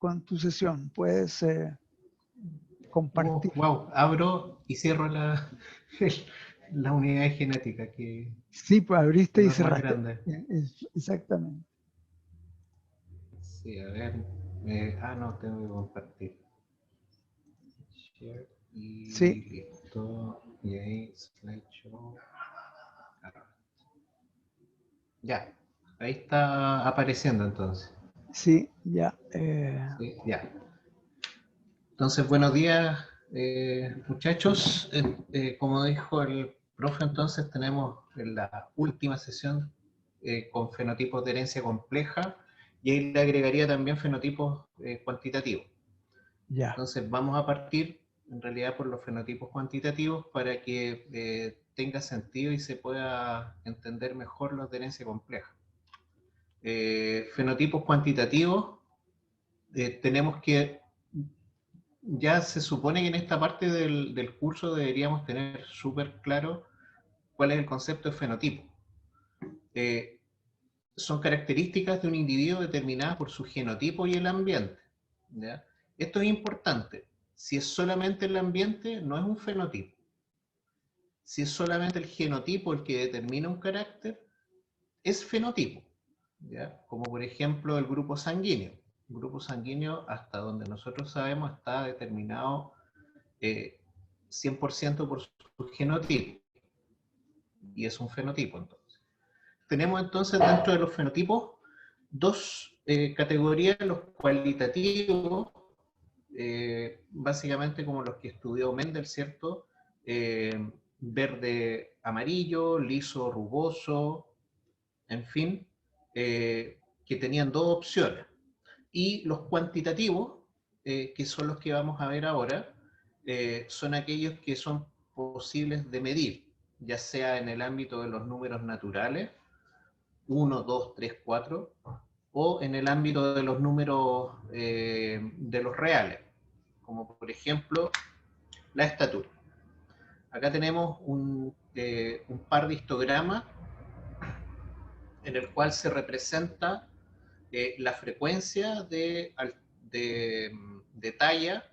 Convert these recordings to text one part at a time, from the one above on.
con tu sesión. Puedes compartir. Wow, abro y cierro la unidad de genética, que Sí, pues abriste y es más cerraste. grande. Exactamente. Sí, a ver. No, tengo que compartir. Share y Sí, listo. Y ahí, slideshow. Ya, ahí está apareciendo entonces. sí, ya. Sí, ya. Entonces, buenos días, muchachos. Como dijo el profe, entonces tenemos la última sesión con fenotipos de herencia compleja, y ahí le agregaría también fenotipos cuantitativos. Ya. Entonces, vamos a partir en realidad por los fenotipos cuantitativos para que tenga sentido y se pueda entender mejor los de herencia compleja. Fenotipos cuantitativos, tenemos que, ya se supone que en esta parte del curso deberíamos tener súper claro cuál es el concepto de fenotipo. Eh, Son características de un individuo determinadas por su genotipo y el ambiente, ¿ya? Esto es importante. Si es solamente el ambiente, no es un fenotipo. Si es solamente el genotipo el que determina un carácter, es fenotipo, ¿ya? Como por ejemplo el grupo sanguíneo. El grupo sanguíneo, hasta donde nosotros sabemos, está determinado 100% por su genotipo, y es un fenotipo entonces. Tenemos entonces dentro de los fenotipos dos categorías: los cualitativos, básicamente como los que estudió Mendel, ¿cierto? Verde, amarillo, liso, rugoso, en fin, que tenían dos opciones. Y los cuantitativos, que son los que vamos a ver ahora, son aquellos que son posibles de medir, ya sea en el ámbito de los números naturales, 1, 2, 3, 4, o en el ámbito de los números de los reales, como por ejemplo la estatura. Acá tenemos un par de histogramas en el cual se representa la frecuencia de talla,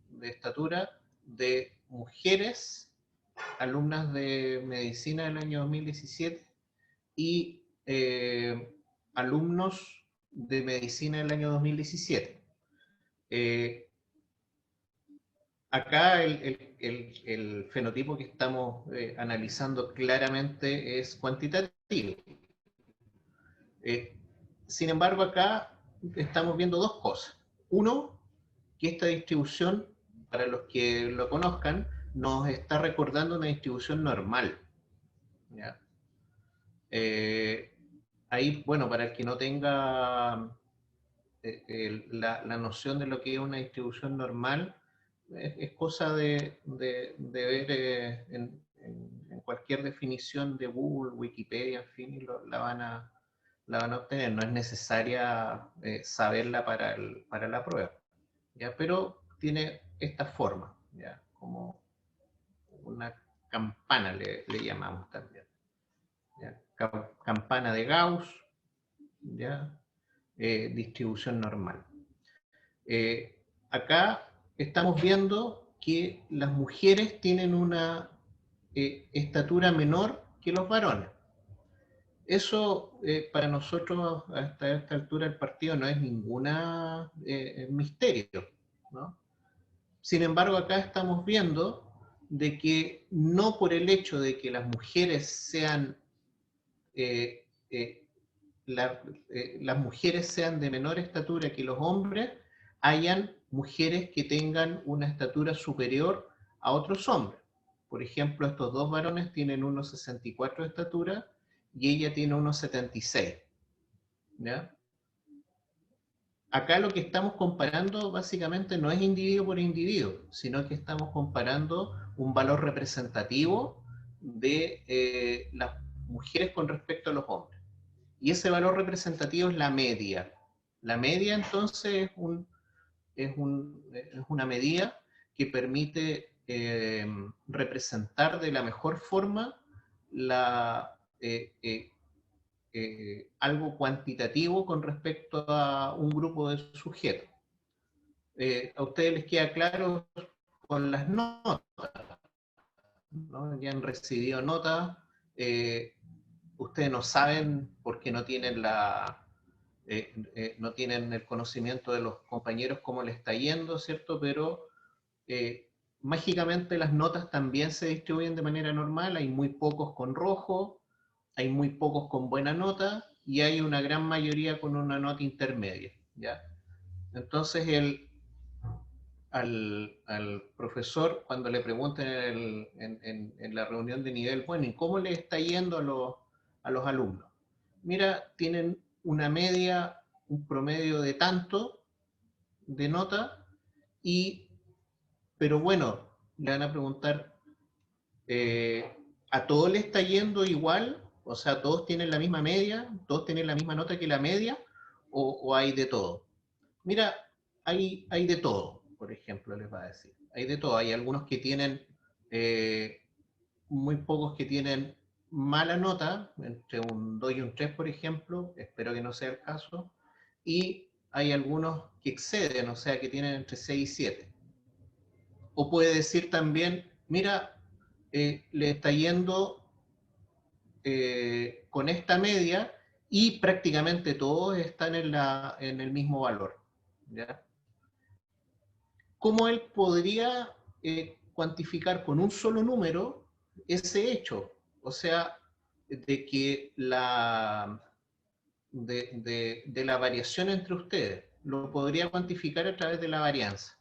de estatura, de mujeres alumnas de medicina del año 2017 y alumnos de medicina del año 2017. Acá el fenotipo que estamos analizando claramente es cuantitativo. Sin embargo, acá estamos viendo dos cosas. Uno, que esta distribución, para los que lo conozcan, nos está recordando una distribución normal, ¿ya? Ahí, bueno, para el que no tenga la noción de lo que es una distribución normal, es cosa de ver en cualquier definición de Google, Wikipedia, en fin, y la van a obtener. No es necesaria saberla para la prueba, ¿ya? Pero tiene esta forma, ¿ya? Como una campana le llamamos también, ¿ya? Campana de Gauss, ¿ya? Distribución normal. Acá estamos viendo que las mujeres tienen una estatura menor que los varones. Eso para nosotros hasta esta altura del partido no es ninguna misterio, ¿no? Sin embargo, acá estamos viendo de que no por el hecho de que las mujeres sean eh, eh, las mujeres sean de menor estatura que los hombres, hayan mujeres que tengan una estatura superior a otros hombres. Por ejemplo, estos dos varones tienen 1,64 de estatura y ella tiene 1,76. ¿Ya? Acá lo que estamos comparando básicamente no es individuo por individuo, sino que estamos comparando un valor representativo de las mujeres con respecto a los hombres. Y ese valor representativo es la media. La media entonces es una medida que permite representar de la mejor forma algo cuantitativo con respecto a un grupo de sujetos. a ustedes les queda claro con las notas, ¿no? Ya han recibido notas, ustedes no saben porque no tienen no tienen el conocimiento de los compañeros cómo les está yendo, ¿cierto? Pero mágicamente las notas también se distribuyen de manera normal, hay muy pocos con rojo, hay muy pocos con buena nota y hay una gran mayoría con una nota intermedia, ¿ya? Entonces al profesor, cuando le pregunten en la reunión de nivel, bueno, ¿y cómo le está yendo a los alumnos? Mira, tienen una media, un promedio de tanto de nota, pero bueno, le van a preguntar, ¿a todos le está yendo igual? O sea, ¿todos tienen la misma media? ¿Todos tienen la misma nota que la media? ¿O hay de todo? Mira, hay de todo, por ejemplo, les va a decir. Hay de todo. Hay algunos que tienen, muy pocos que tienen mala nota, entre un 2 y un 3, por ejemplo. Espero que no sea el caso. Y hay algunos que exceden, o sea, que tienen entre 6 y 7. O puede decir también, mira, le está yendo con esta media y prácticamente todos están en el mismo valor, ¿ya? ¿Cómo él podría cuantificar con un solo número ese hecho? O sea, de que de la variación entre ustedes. Lo podría cuantificar a través de la varianza.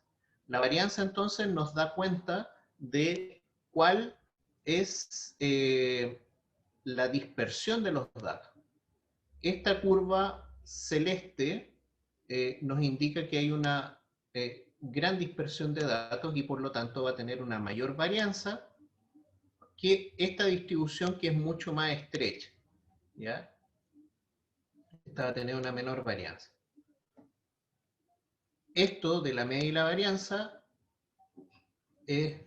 La varianza entonces nos da cuenta de cuál es la dispersión de los datos. Esta curva celeste nos indica que hay una gran dispersión de datos y por lo tanto va a tener una mayor varianza que esta distribución que es mucho más estrecha, ¿ya? Esta va a tener una menor varianza. Esto de la media y la varianza es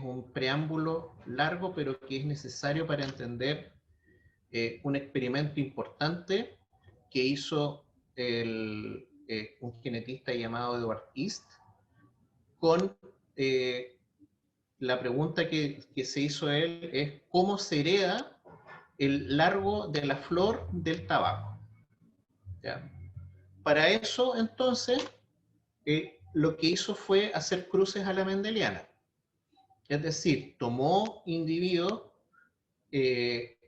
un preámbulo largo, pero que es necesario para entender un experimento importante que hizo un genetista llamado Edward East con la pregunta que se hizo él es cómo se hereda el largo de la flor del tabaco, ¿ya? Para eso, entonces, lo que hizo fue hacer cruces a la mendeliana. Es decir, tomó individuos, eh,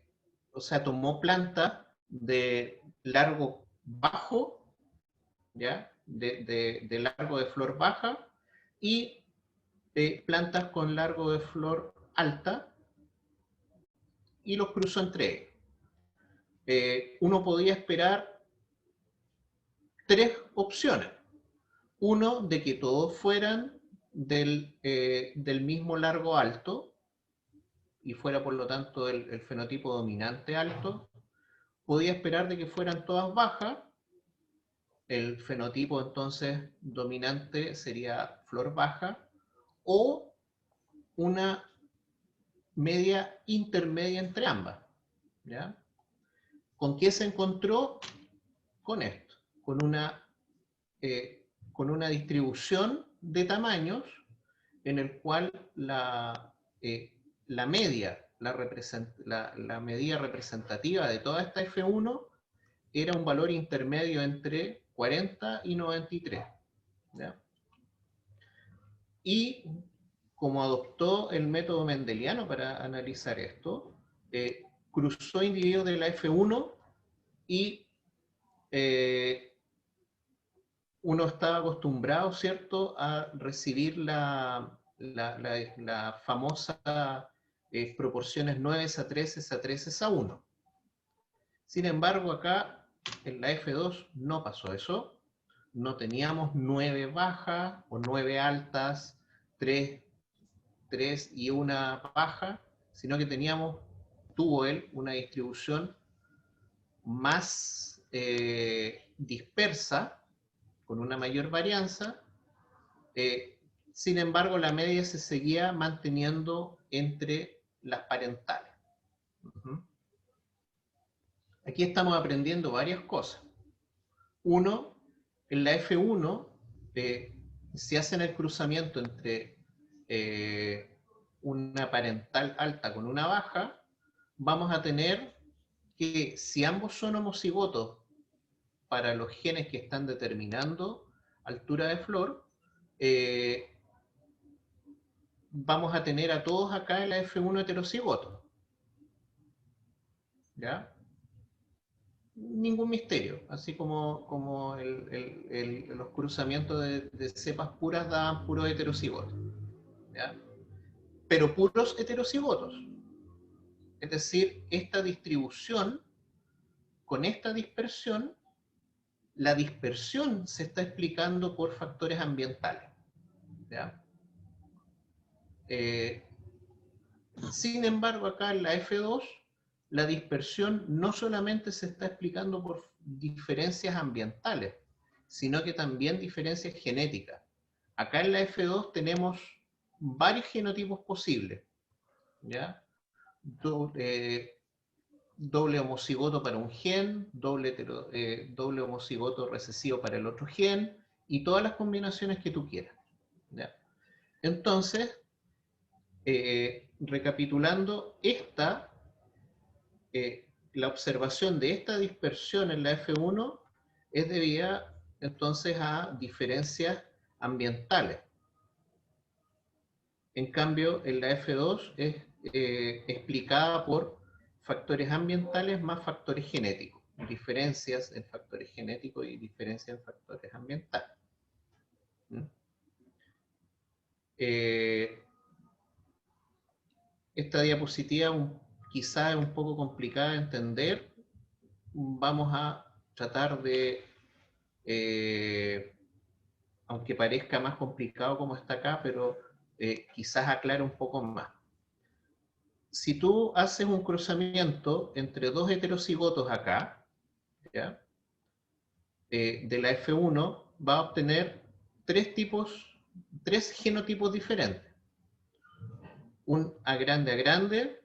o sea, tomó plantas de largo bajo, ¿ya? De largo de flor baja, y plantas con largo de flor alta, y los cruzó entre ellos. Uno podía esperar tres opciones. Uno, de que todos fueran del mismo largo alto, y fuera por lo tanto el fenotipo dominante alto. Podía esperar de que fueran todas bajas, el fenotipo entonces dominante sería flor baja, o una media intermedia entre ambas, ¿ya? ¿Con qué se encontró? Con esto, con una distribución de tamaños en el cual la media, la medida representativa de toda esta F1 era un valor intermedio entre 40 y 93. ¿Ya? Y como adoptó el método mendeliano para analizar esto, cruzó individuos de la F1 y uno estaba acostumbrado, ¿cierto?, a recibir la famosa proporciones 9 a 13 a 13 a 1. Sin embargo, acá en la F2 no pasó eso. No teníamos 9 bajas o 9 altas, 3 y una baja, sino que tuvo él una distribución más dispersa, con una mayor varianza. Sin embargo, la media se seguía manteniendo entre las parentales. Aquí estamos aprendiendo varias cosas. Uno, en la F1 si hacen el cruzamiento entre una parental alta con una baja, vamos a tener que si ambos son homocigotos para los genes que están determinando altura de flor, vamos a tener a todos acá en la F1 heterocigotos. ¿Ya? Ningún misterio, así como los cruzamientos de cepas puras daban puros heterocigotos. ¿Ya? Pero puros heterocigotos. Es decir, esta distribución, con esta dispersión, la dispersión se está explicando por factores ambientales. ¿Ya? Sin embargo, acá en la F2, la dispersión no solamente se está explicando por diferencias ambientales, sino que también diferencias genéticas. Acá en la F2 tenemos varios genotipos posibles, ¿ya? Doble homocigoto para un gen, doble homocigoto recesivo para el otro gen, y todas las combinaciones que tú quieras, ¿ya? Entonces, recapitulando, la observación de esta dispersión en la F1 es debida entonces a diferencias ambientales. En cambio, en la F2 es explicada por factores ambientales más factores genéticos, diferencias en factores genéticos y diferencias en factores ambientales. Esta diapositiva quizá es un poco complicada de entender. Vamos a tratar de, aunque parezca más complicado como está acá, pero quizás aclare un poco más. Si tú haces un cruzamiento entre dos heterocigotos acá, ¿ya? De la F1, va a obtener tres genotipos diferentes. Un A grande,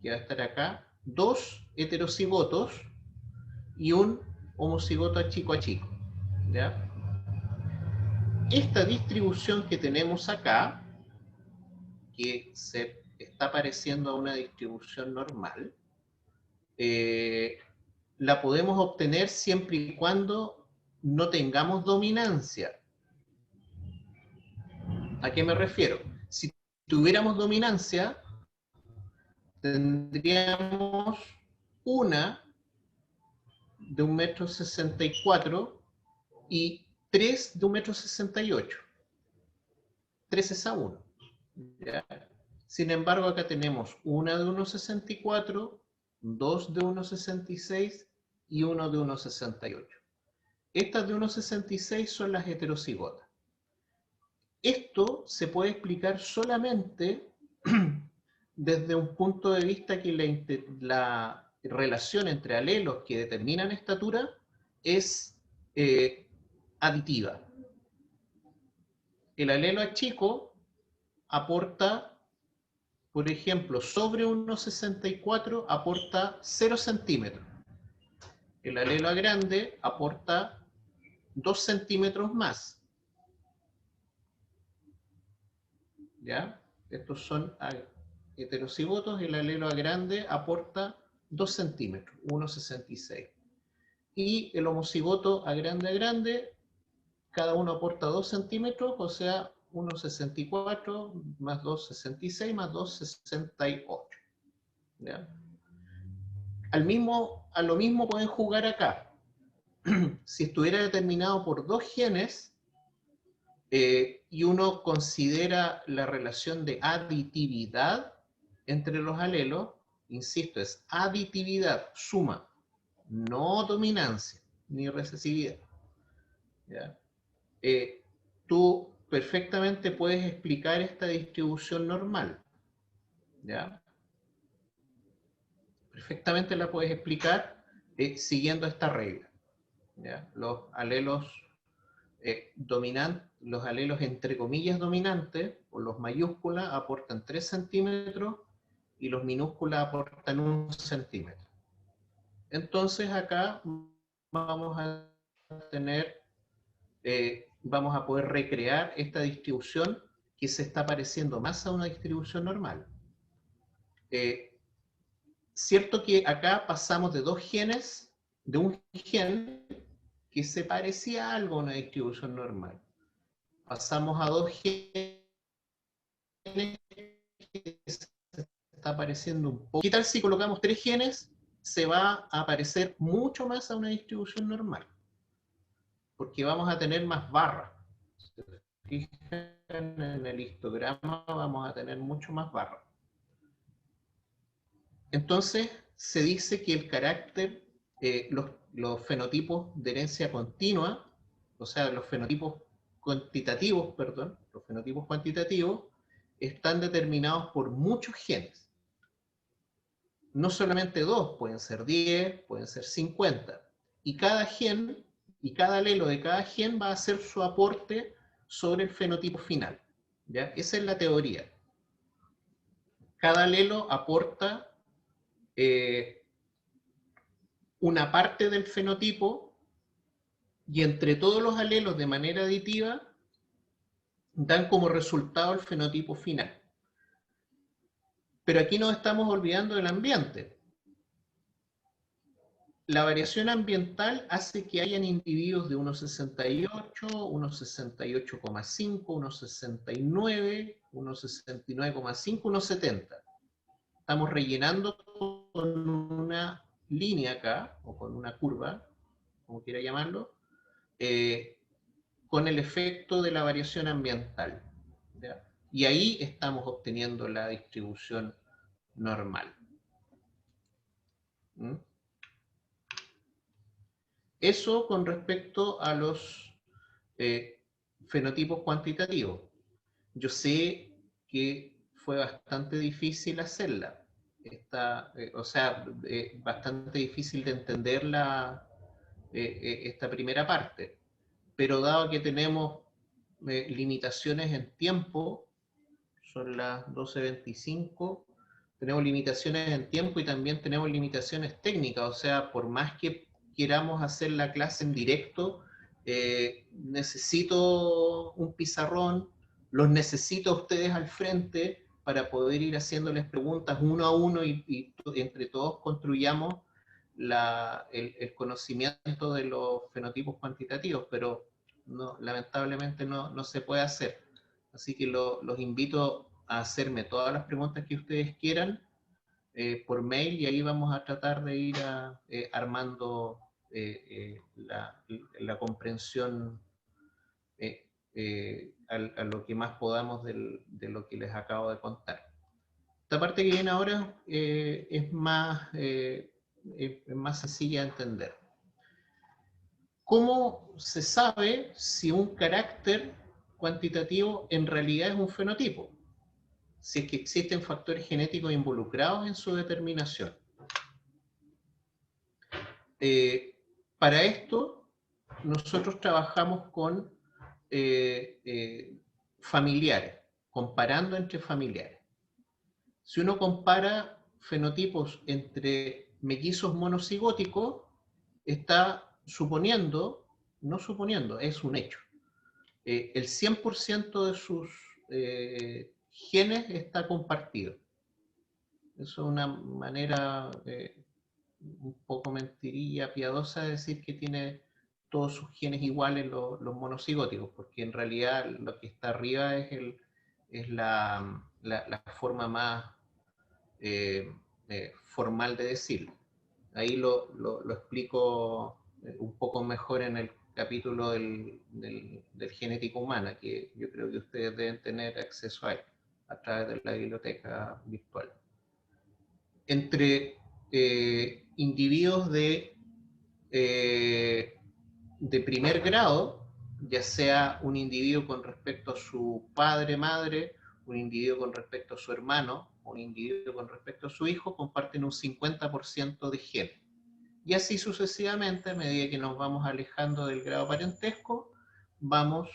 que va a estar acá, dos heterocigotos y un homocigoto a chico, ¿ya? Esta distribución que tenemos acá, que se está pareciendo a una distribución normal, la podemos obtener siempre y cuando no tengamos dominancia. ¿A qué me refiero? Si tuviéramos dominancia, tendríamos una de 1,64 m y 3 de 1,68 m. 3 es a 1. ¿Ya? Sin embargo, acá tenemos una de 1,64, 2 de 1,66 y 1 de 1,68. Estas de 1,66 son las heterocigotas. Esto se puede explicar solamente desde un punto de vista que la relación entre alelos que determinan estatura es aditiva. El alelo a chico aporta, por ejemplo, sobre 1,64 aporta 0 centímetros. El alelo a grande aporta 2 centímetros más. ¿Ya? Estos son heterocigotos, el alelo a grande aporta 2 centímetros, 1,66. Y el homocigoto a grande, cada uno aporta 2 centímetros, o sea, 1,64 más 2,66 más 2,68. ¿Ya? A lo mismo pueden jugar acá. Si estuviera determinado por dos genes, y uno considera la relación de aditividad entre los alelos, insisto, es aditividad, suma, no dominancia ni recesividad. ¿Ya? Tú perfectamente puedes explicar esta distribución normal. ¿Ya? Perfectamente la puedes explicar siguiendo esta regla. ¿Ya? Los alelos los alelos entre comillas dominantes, o los mayúsculas, aportan 3 centímetros y los minúsculas aportan 1 centímetro. Entonces acá vamos a tener vamos a poder recrear esta distribución que se está pareciendo más a una distribución normal. Cierto que acá pasamos de dos genes, de un gen que se parecía a algo a una distribución normal. Pasamos a dos genes que se está pareciendo un poco. ¿Qué tal si colocamos 3 genes? Se va a parecer mucho más a una distribución normal, porque vamos a tener más barras. Si se fijan en el histograma, vamos a tener mucho más barras. Entonces, se dice que el carácter, los fenotipos de herencia continua, o sea, los fenotipos cuantitativos, perdón, los fenotipos cuantitativos, están determinados por muchos genes. No solamente 2, pueden ser 10, pueden ser 50. Y cada gen, y cada alelo de cada gen va a hacer su aporte sobre el fenotipo final. ¿Ya? Esa es la teoría. Cada alelo aporta una parte del fenotipo y entre todos los alelos de manera aditiva dan como resultado el fenotipo final. Pero aquí nos estamos olvidando del ambiente. La variación ambiental hace que hayan individuos de 1,68, 1,68,5, 1,69, 1,69,5, 1,70. Estamos rellenando con una línea acá, o con una curva, como quiera llamarlo, con el efecto de la variación ambiental. ¿Ya? Y ahí estamos obteniendo la distribución normal. ¿Mm? Eso con respecto a los fenotipos cuantitativos. Yo sé que fue bastante difícil hacerla. Bastante difícil de entender esta primera parte. Pero dado que tenemos limitaciones en tiempo, son las 12:25, tenemos limitaciones en tiempo y también tenemos limitaciones técnicas, o sea, por más que queramos hacer la clase en directo, necesito un pizarrón, los necesito a ustedes al frente para poder ir haciéndoles preguntas uno a uno y entre todos construyamos el conocimiento de los fenotipos cuantitativos, pero no, lamentablemente no se puede hacer. Así que los invito a hacerme todas las preguntas que ustedes quieran por mail y ahí vamos a tratar de ir armando la comprensión a lo que más podamos de lo que les acabo de contar. Esta parte que viene ahora es más sencilla de entender. ¿Cómo se sabe si un carácter cuantitativo en realidad es un fenotipo? Si es que existen factores genéticos involucrados en su determinación. Para esto, nosotros trabajamos con familiares, comparando entre familiares. Si uno compara fenotipos entre mellizos monocigóticos, está suponiendo, no suponiendo, es un hecho. El 100% de sus genes está compartido. Eso es una manera un poco mentirilla, piadosa de decir que tiene todos sus genes iguales los monocigóticos, porque en realidad lo que está arriba es la forma más formal de decirlo. Ahí lo explico un poco mejor en el capítulo del genética humana, que yo creo que ustedes deben tener acceso a él a través de la biblioteca virtual. Entre individuos de primer grado, ya sea un individuo con respecto a su padre, madre, un individuo con respecto a su hermano, un individuo con respecto a su hijo, comparten un 50% de genes. Y así sucesivamente, a medida que nos vamos alejando del grado parentesco, vamos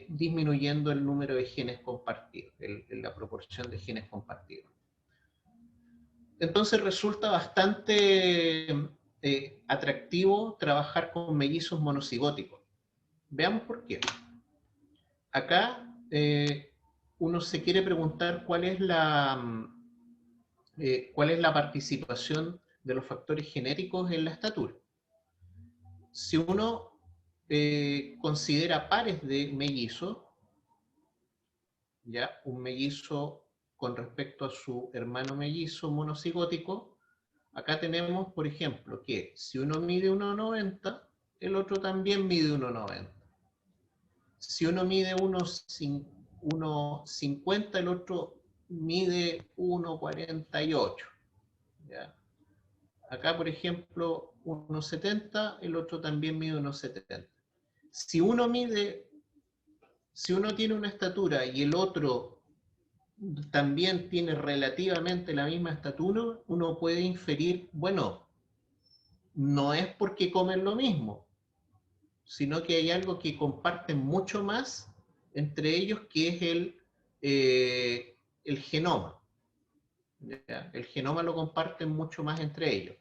disminuyendo el número de genes compartidos, la proporción de genes compartidos. Entonces resulta bastante atractivo trabajar con mellizos monocigóticos. Veamos por qué. Acá uno se quiere preguntar cuál es la participación de los factores genéticos en la estatura. Si uno considera pares de mellizos, ¿ya? Un mellizo con respecto a su hermano mellizo monocigótico, acá tenemos, por ejemplo, que si uno mide 1,90, el otro también mide 1,90. Si uno mide 1,50, el otro mide 1,48. ¿Ya? Acá, por ejemplo, 1,70, el otro también mide 1,70. Si uno tiene una estatura y el otro también tiene relativamente la misma estatura, uno puede inferir, bueno, no es porque comen lo mismo, sino que hay algo que comparten mucho más entre ellos, que es el genoma. ¿Ya? El genoma lo comparten mucho más entre ellos.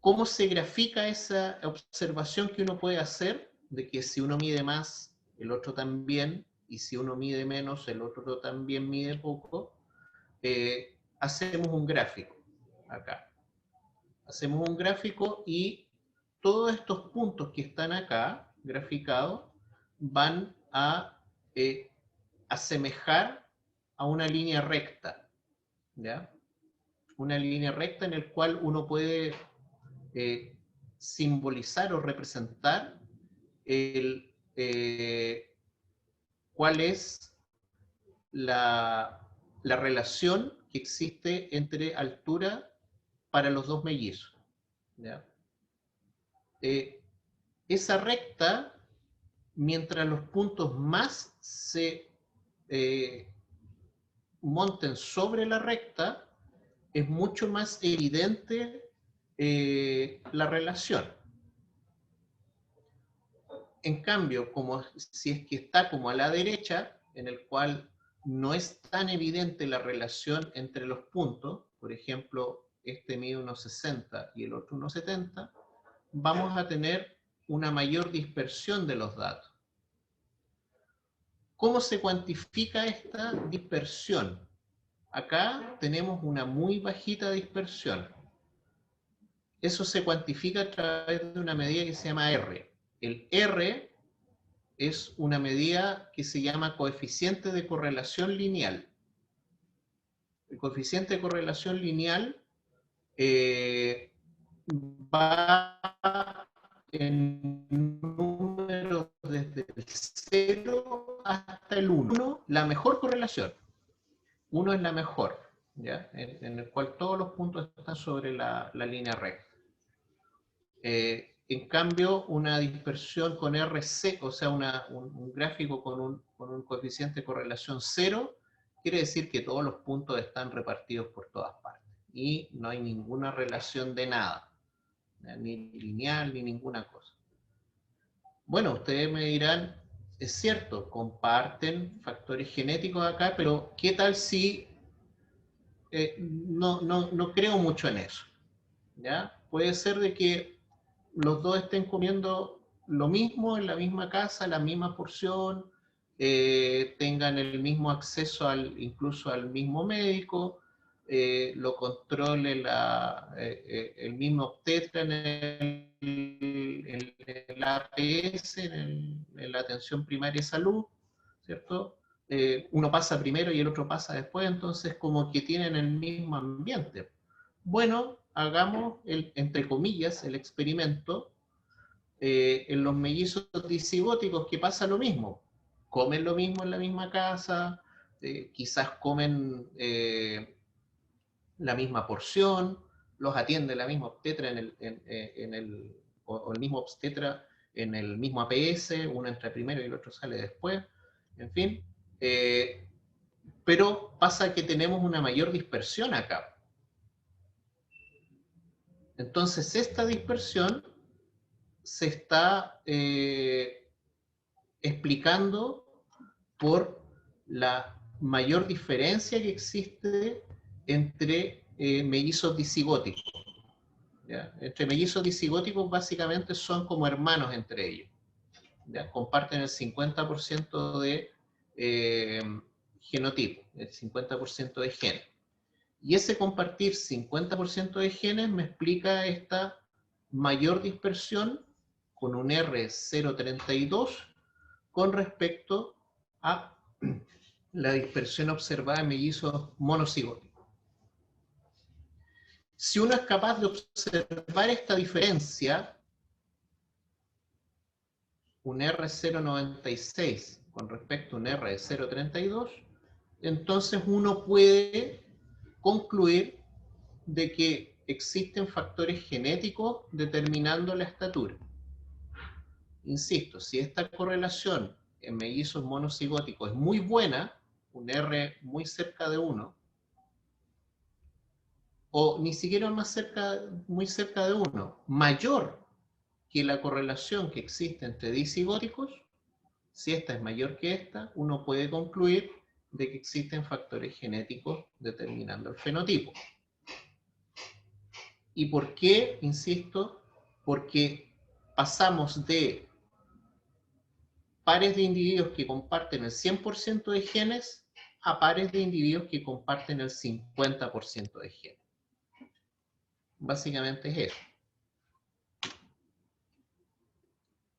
¿Cómo se grafica esa observación que uno puede hacer de que si uno mide más, el otro también, y si uno mide menos, el otro también mide poco? Hacemos un gráfico acá. Hacemos un gráfico y todos estos puntos que están acá graficados van a asemejar a una línea recta, ¿ya? Una línea recta en la cual uno puede simbolizar o representar cuál es la relación que existe entre altura para los dos mellizos. ¿Ya? Esa recta, mientras los puntos más se monten sobre la recta, es mucho más evidente la relación. En cambio, como si es que está como a la derecha, en el cual no es tan evidente la relación entre los puntos, por ejemplo, este mide 1,60 y el otro 1,70, vamos a tener una mayor dispersión de los datos. ¿Cómo se cuantifica esta dispersión? Acá tenemos una muy bajita dispersión. Eso se cuantifica a través de una medida que se llama R. El R es una medida que se llama coeficiente de correlación lineal. El coeficiente de correlación lineal va en números desde el 0 hasta el 1. La mejor correlación. 1 es la mejor, ¿ya? En el cual todos los puntos están sobre la línea recta. En cambio, una dispersión con RC, o sea, un gráfico con un coeficiente de correlación 0, quiere decir que todos los puntos están repartidos por todas partes y no hay ninguna relación de nada, ni lineal ni ninguna cosa. Bueno, ustedes me dirán, es cierto, comparten factores genéticos acá, pero ¿qué tal si no creo mucho en eso? ¿Ya? Puede ser de que los dos estén comiendo lo mismo en la misma casa, la misma porción, tengan el mismo acceso incluso al mismo médico, lo controle el mismo obstetra en el APS, en la atención primaria de salud, ¿cierto? Uno pasa primero y el otro pasa después, entonces como que tienen el mismo ambiente. Bueno, hagamos, entre comillas, el experimento en los mellizos disigóticos, que pasa lo mismo. Comen lo mismo en la misma casa, quizás comen la misma porción, los atiende la misma obstetra o el mismo obstetra en el mismo APS, uno entra primero y el otro sale después, en fin. Pero pasa que tenemos una mayor dispersión acá. Entonces, esta dispersión se está explicando por la mayor diferencia que existe entre mellizos disigóticos. ¿ya? Entre mellizos disigóticos básicamente son como hermanos entre ellos, ¿ya? Comparten el 50% de genotipo, el 50% de genes. Y ese compartir 50% de genes me explica esta mayor dispersión con un R032 con respecto a la dispersión observada en mellizos monocigóticos. Si uno es capaz de observar esta diferencia, un R096 con respecto a un R032, entonces uno puede concluir de que existen factores genéticos determinando la estatura. Insisto, si esta correlación en mellizos monocigóticos es muy buena, un R muy cerca de 1, o ni siquiera muy cerca de 1, mayor que la correlación que existe entre disigóticos, si esta es mayor que esta, uno puede concluir de que existen factores genéticos determinando el fenotipo. ¿Y por qué? Insisto, porque pasamos de pares de individuos que comparten el 100% de genes a pares de individuos que comparten el 50% de genes. Básicamente es eso.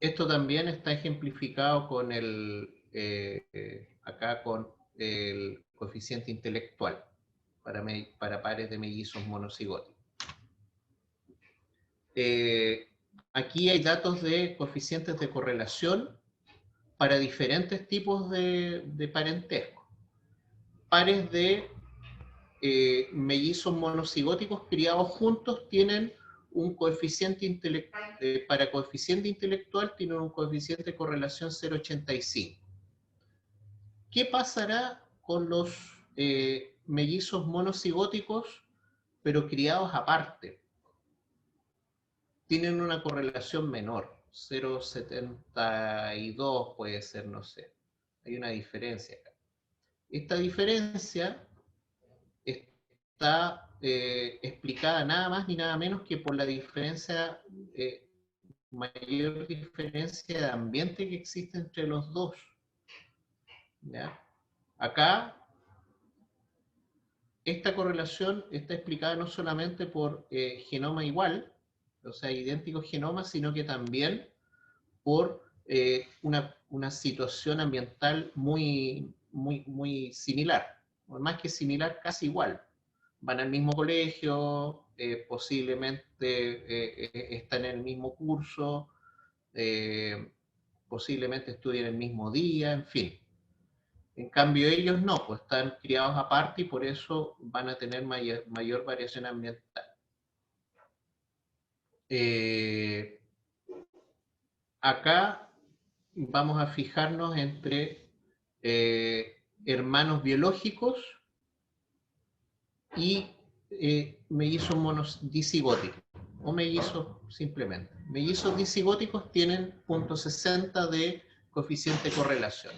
Esto también está ejemplificado con acá con el coeficiente intelectual para pares de mellizos monocigóticos. Aquí hay datos de coeficientes de correlación para diferentes tipos de parentesco. Pares de mellizos monocigóticos criados juntos tienen un coeficiente intelectual, para coeficiente intelectual tienen un coeficiente de correlación 0,85. ¿Qué pasará con los mellizos monocigóticos pero criados aparte? Tienen una correlación menor, 0,72 puede ser, no sé. Hay una diferencia acá. Esta diferencia está explicada nada más ni nada menos que por la diferencia, mayor diferencia de ambiente que existe entre los dos. ¿Ya? Acá, esta correlación está explicada no solamente por genoma igual, o sea, idénticos genomas, sino que también por una situación ambiental muy similar, o más que similar, casi igual. Van al mismo colegio, posiblemente están en el mismo curso, posiblemente estudian el mismo día, en fin. En cambio ellos no, pues están criados aparte y por eso van a tener mayor variación ambiental. Acá vamos a fijarnos entre hermanos biológicos y mellizos monodigóticos, o mellizos simplemente. Mellizos disigóticos tienen 0,60 de coeficiente de correlación.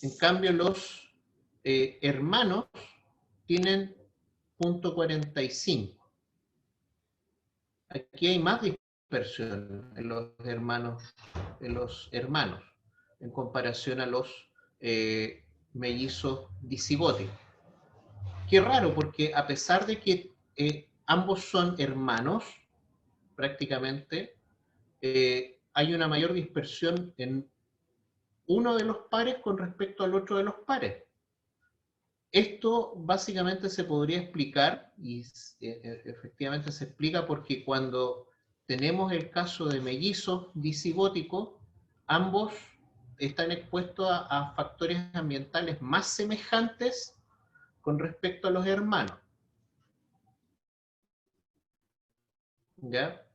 En cambio, los hermanos tienen 0,45. Aquí hay más dispersión en los hermanos, en comparación a los mellizos disigóticos. Qué raro, porque a pesar de que ambos son hermanos, prácticamente, hay una mayor dispersión en uno de los pares con respecto al otro de los pares. Esto básicamente se podría explicar, y efectivamente se explica porque cuando tenemos el caso de mellizos disigóticos, ambos están expuestos a factores ambientales más semejantes con respecto a los hermanos. ¿Ya?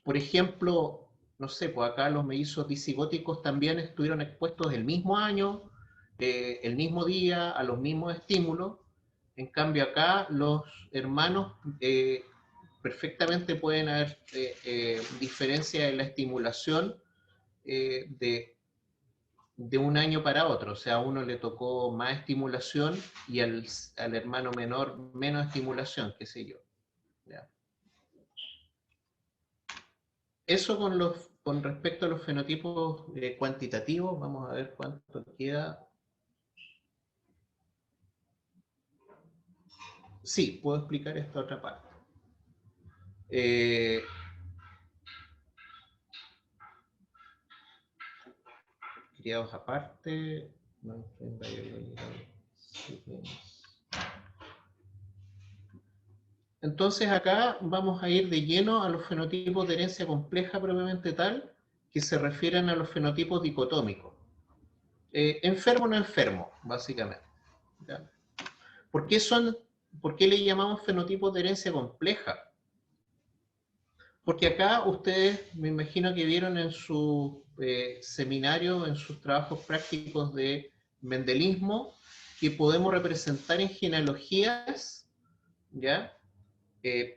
Por ejemplo, no sé, pues acá los mellizos disigóticos también estuvieron expuestos el mismo año, el mismo día, a los mismos estímulos. En cambio acá los hermanos perfectamente pueden haber diferencia en la estimulación de un año para otro. O sea, a uno le tocó más estimulación y al hermano menor menos estimulación, qué sé yo. ¿Ya? Eso con respecto a los fenotipos cuantitativos. Vamos a ver cuánto queda. Sí, puedo explicar esta otra parte. Criados aparte. Entonces acá vamos a ir de lleno a los fenotipos de herencia compleja propiamente tal, que se refieren a los fenotipos dicotómicos. Enfermo o no enfermo, básicamente. ¿Ya? ¿Por qué le llamamos fenotipos de herencia compleja? Porque acá ustedes, me imagino que vieron en su seminario, en sus trabajos prácticos de mendelismo, que podemos representar en genealogías, ¿ya?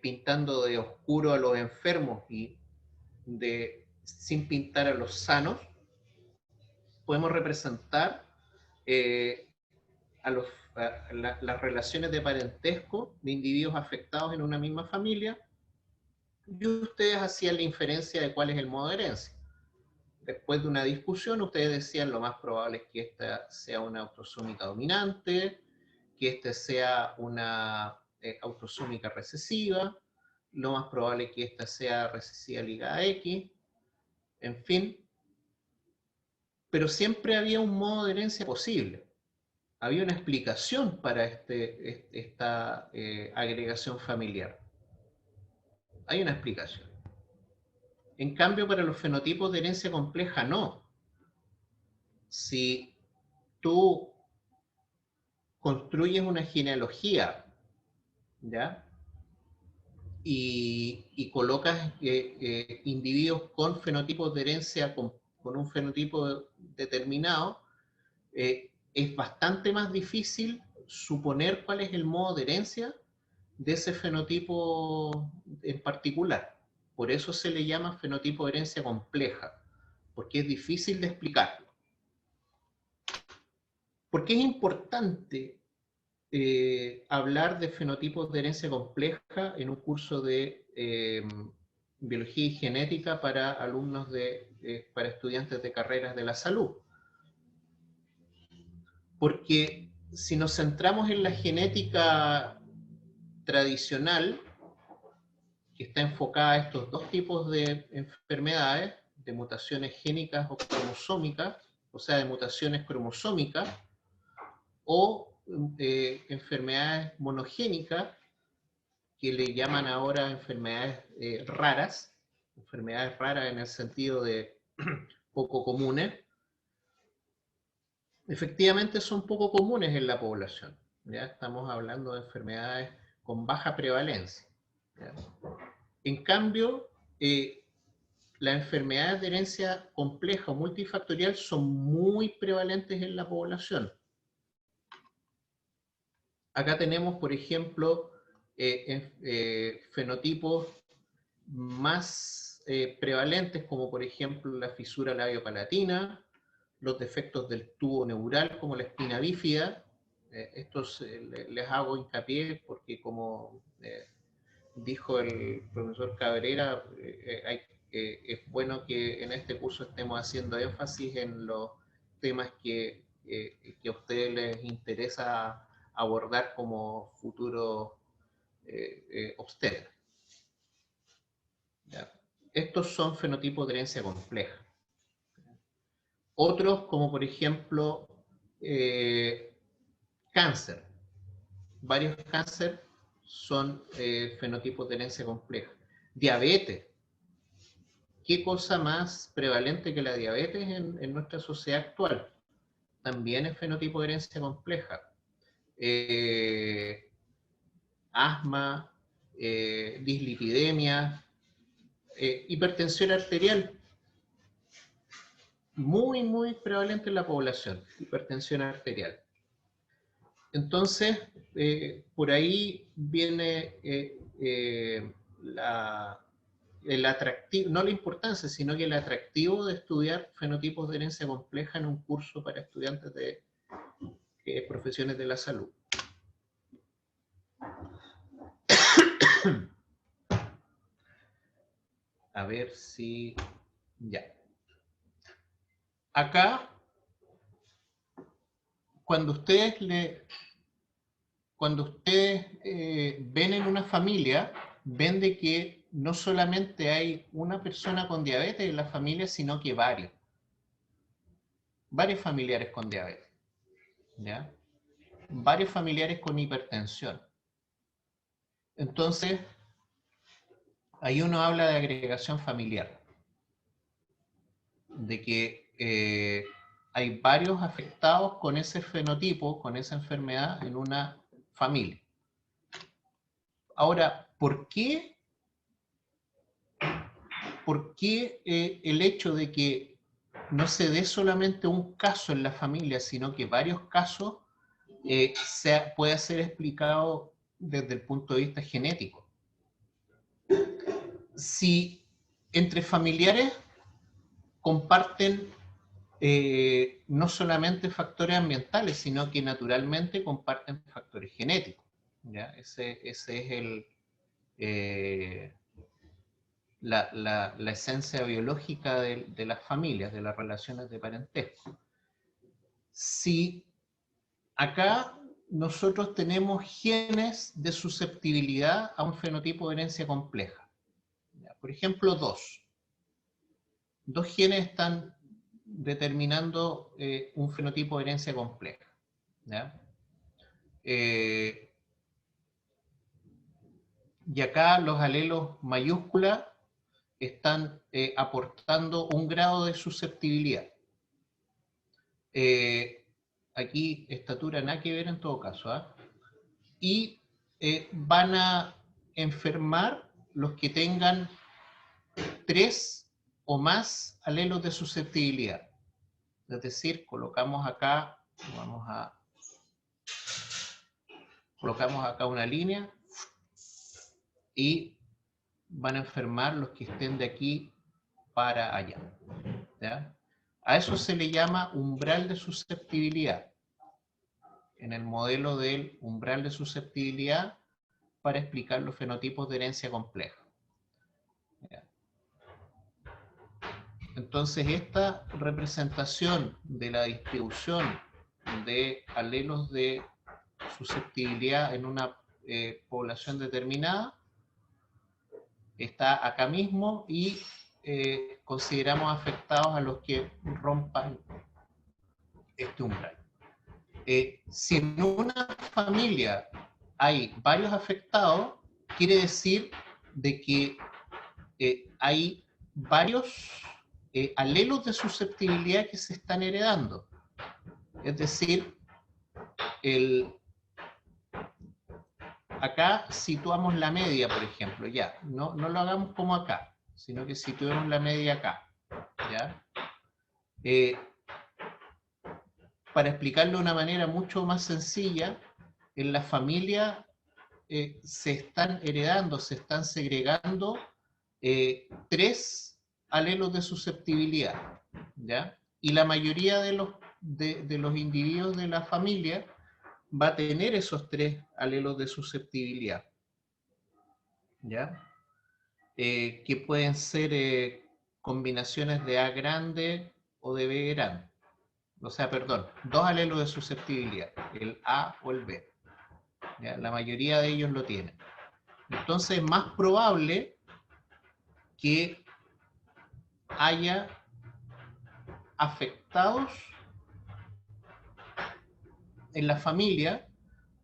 Pintando de oscuro a los enfermos y sin pintar a los sanos. Podemos representar las relaciones de parentesco de individuos afectados en una misma familia, y ustedes hacían la inferencia de cuál es el modo de herencia. Después de una discusión, ustedes decían lo más probable es que esta sea una autosómica dominante, que esta sea una autosómica recesiva, lo más probable es que esta sea recesiva ligada a X, en fin. Pero siempre había un modo de herencia posible. Había una explicación para esta agregación familiar. Hay una explicación. En cambio, para los fenotipos de herencia compleja, no. Si tú construyes una genealogía, ¿ya? Y colocas individuos con fenotipos de herencia, con un fenotipo determinado, es bastante más difícil suponer cuál es el modo de herencia de ese fenotipo en particular. Por eso se le llama fenotipo de herencia compleja, porque es difícil de explicarlo. ¿Por qué es importante hablar de fenotipos de herencia compleja en un curso de biología y genética para alumnos para estudiantes de carreras de la salud? Porque si nos centramos en la genética tradicional, que está enfocada a estos dos tipos de enfermedades, de mutaciones génicas o cromosómicas, o sea, de mutaciones cromosómicas, o enfermedades monogénicas, que le llaman ahora enfermedades raras en el sentido de poco comunes. Efectivamente son poco comunes en la población. ¿Ya? Estamos hablando de enfermedades con baja prevalencia. ¿Ya? En cambio, las enfermedades de herencia compleja o multifactorial son muy prevalentes en la población. Acá tenemos, por ejemplo, fenotipos más prevalentes, como por ejemplo la fisura labiopalatina, los defectos del tubo neural, como la espina bífida. Estos les hago hincapié porque, como dijo el profesor Cabrera, es bueno que en este curso estemos haciendo énfasis en los temas que a ustedes les interesa abordar como futuros obstetras. ¿Ya? Estos son fenotipos de herencia compleja. Otros, como por ejemplo, cáncer. Varios cánceres son fenotipos de herencia compleja. Diabetes. ¿Qué cosa más prevalente que la diabetes en nuestra sociedad actual? También es fenotipo de herencia compleja. Asma, dislipidemia, hipertensión arterial. Muy, muy prevalente en la población, hipertensión arterial. Entonces, por ahí viene el atractivo, no la importancia, sino que el atractivo de estudiar fenotipos de herencia compleja en un curso para estudiantes de profesiones de la salud. A ver si... Ya. Acá, cuando ustedes ven en una familia, ven de que no solamente hay una persona con diabetes en la familia, sino que varios familiares con diabetes, ¿ya? Varios familiares con hipertensión. Entonces, ahí uno habla de agregación familiar, de que hay varios afectados con ese fenotipo, con esa enfermedad en una familia. Ahora, ¿por qué el hecho de que no se dé solamente un caso en la familia, sino que varios casos puede ser explicado desde el punto de vista genético? Si entre familiares comparten no solamente factores ambientales, sino que naturalmente comparten factores genéticos, ¿ya? Ese es la esencia biológica de las familias, de las relaciones de parentesco. Si acá nosotros tenemos genes de susceptibilidad a un fenotipo de herencia compleja, ¿ya? Por ejemplo, dos genes están determinando un fenotipo de herencia compleja, ¿ya? Y acá los alelos mayúsculas están aportando un grado de susceptibilidad. Aquí estatura nada que ver en todo caso, ¿eh? Y van a enfermar los que tengan 3 o más alelos de susceptibilidad. Es decir, colocamos acá una línea y van a enfermar los que estén de aquí para allá, ¿ya? A eso se le llama umbral de susceptibilidad. En el modelo del umbral de susceptibilidad para explicar los fenotipos de herencia compleja, ¿ya? Entonces, esta representación de la distribución de alelos de susceptibilidad en una población determinada está acá mismo y consideramos afectados a los que rompan este umbral. Si en una familia hay varios afectados, quiere decir de que hay varios alelos de susceptibilidad que se están heredando. Es decir, acá situamos la media, por ejemplo, ya. No lo hagamos como acá, sino que situemos la media acá, ¿ya? Para explicarlo de una manera mucho más sencilla, en la familia se están heredando, se están segregando 3 alelos de susceptibilidad, ¿ya? Y la mayoría de los individuos de la familia va a tener esos 3 alelos de susceptibilidad, ¿ya? Que pueden ser combinaciones de A grande o de B grande. O sea, perdón, 2 alelos de susceptibilidad, el A o el B, ¿ya? La mayoría de ellos lo tienen. Entonces es más probable que haya afectados en la familia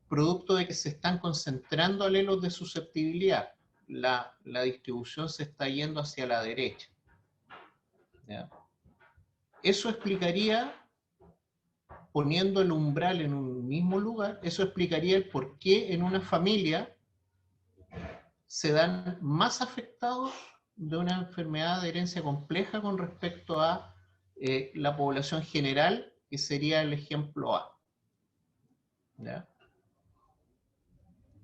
producto de que se están concentrando alelos de susceptibilidad. La distribución se está yendo hacia la derecha, ¿ya? Eso explicaría, poniendo el umbral en un mismo lugar, eso explicaría el por qué en una familia se dan más afectados de una enfermedad de herencia compleja con respecto a la población general, que sería el ejemplo A, ¿ya?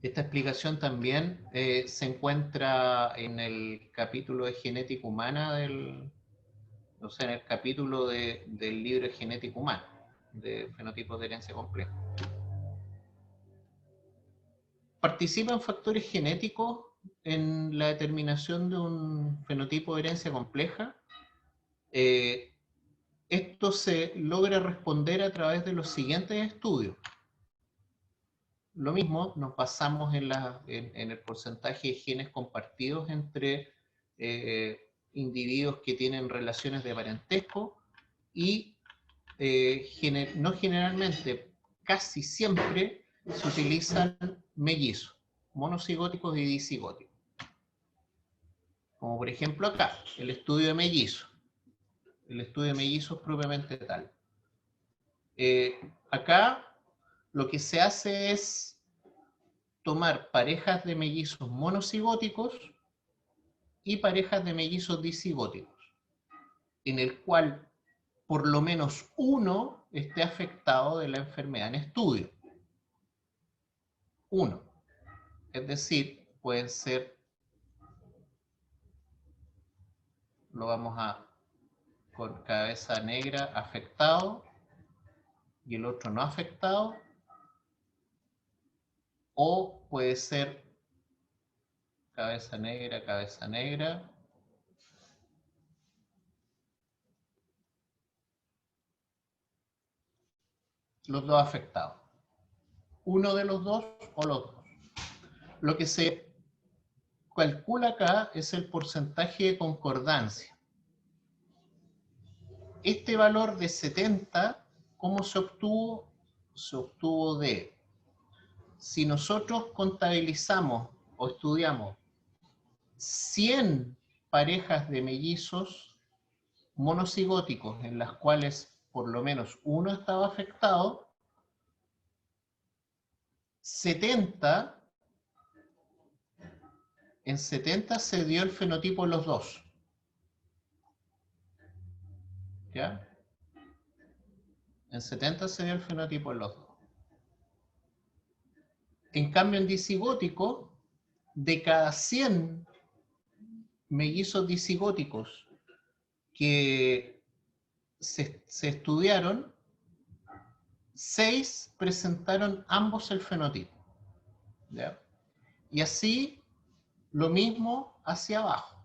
Esta explicación también se encuentra en el capítulo de genética humana en el capítulo del libro de genética humana, de fenotipos de herencia compleja. Participan factores genéticos en la determinación de un fenotipo de herencia compleja, esto se logra responder a través de los siguientes estudios. Lo mismo, nos basamos en el porcentaje de genes compartidos entre individuos que tienen relaciones de parentesco y no generalmente, casi siempre se utilizan mellizos, monocigóticos y dicigóticos. Como por ejemplo acá, el estudio de mellizos. El estudio de mellizos propiamente tal. Acá lo que se hace es tomar parejas de mellizos monocigóticos y parejas de mellizos dicigóticos, en el cual por lo menos uno esté afectado de la enfermedad en estudio. Uno. Es decir, pueden ser, lo vamos a con cabeza negra afectado y el otro no afectado, o puede ser cabeza negra, los dos afectados. Uno de los dos o los dos. Lo que se calcula acá es el porcentaje de concordancia. Este valor de 70, ¿cómo se obtuvo? Se obtuvo de, si nosotros contabilizamos o estudiamos 100 parejas de mellizos monocigóticos en las cuales por lo menos uno estaba afectado, en 70 se dio el fenotipo en los dos. ¿Ya? En 70 se dio el fenotipo en los dos. En cambio, en dicigótico, de cada 100 mellizos dicigóticos que se estudiaron, 6 presentaron ambos el fenotipo. ¿Ya? Y así, lo mismo hacia abajo.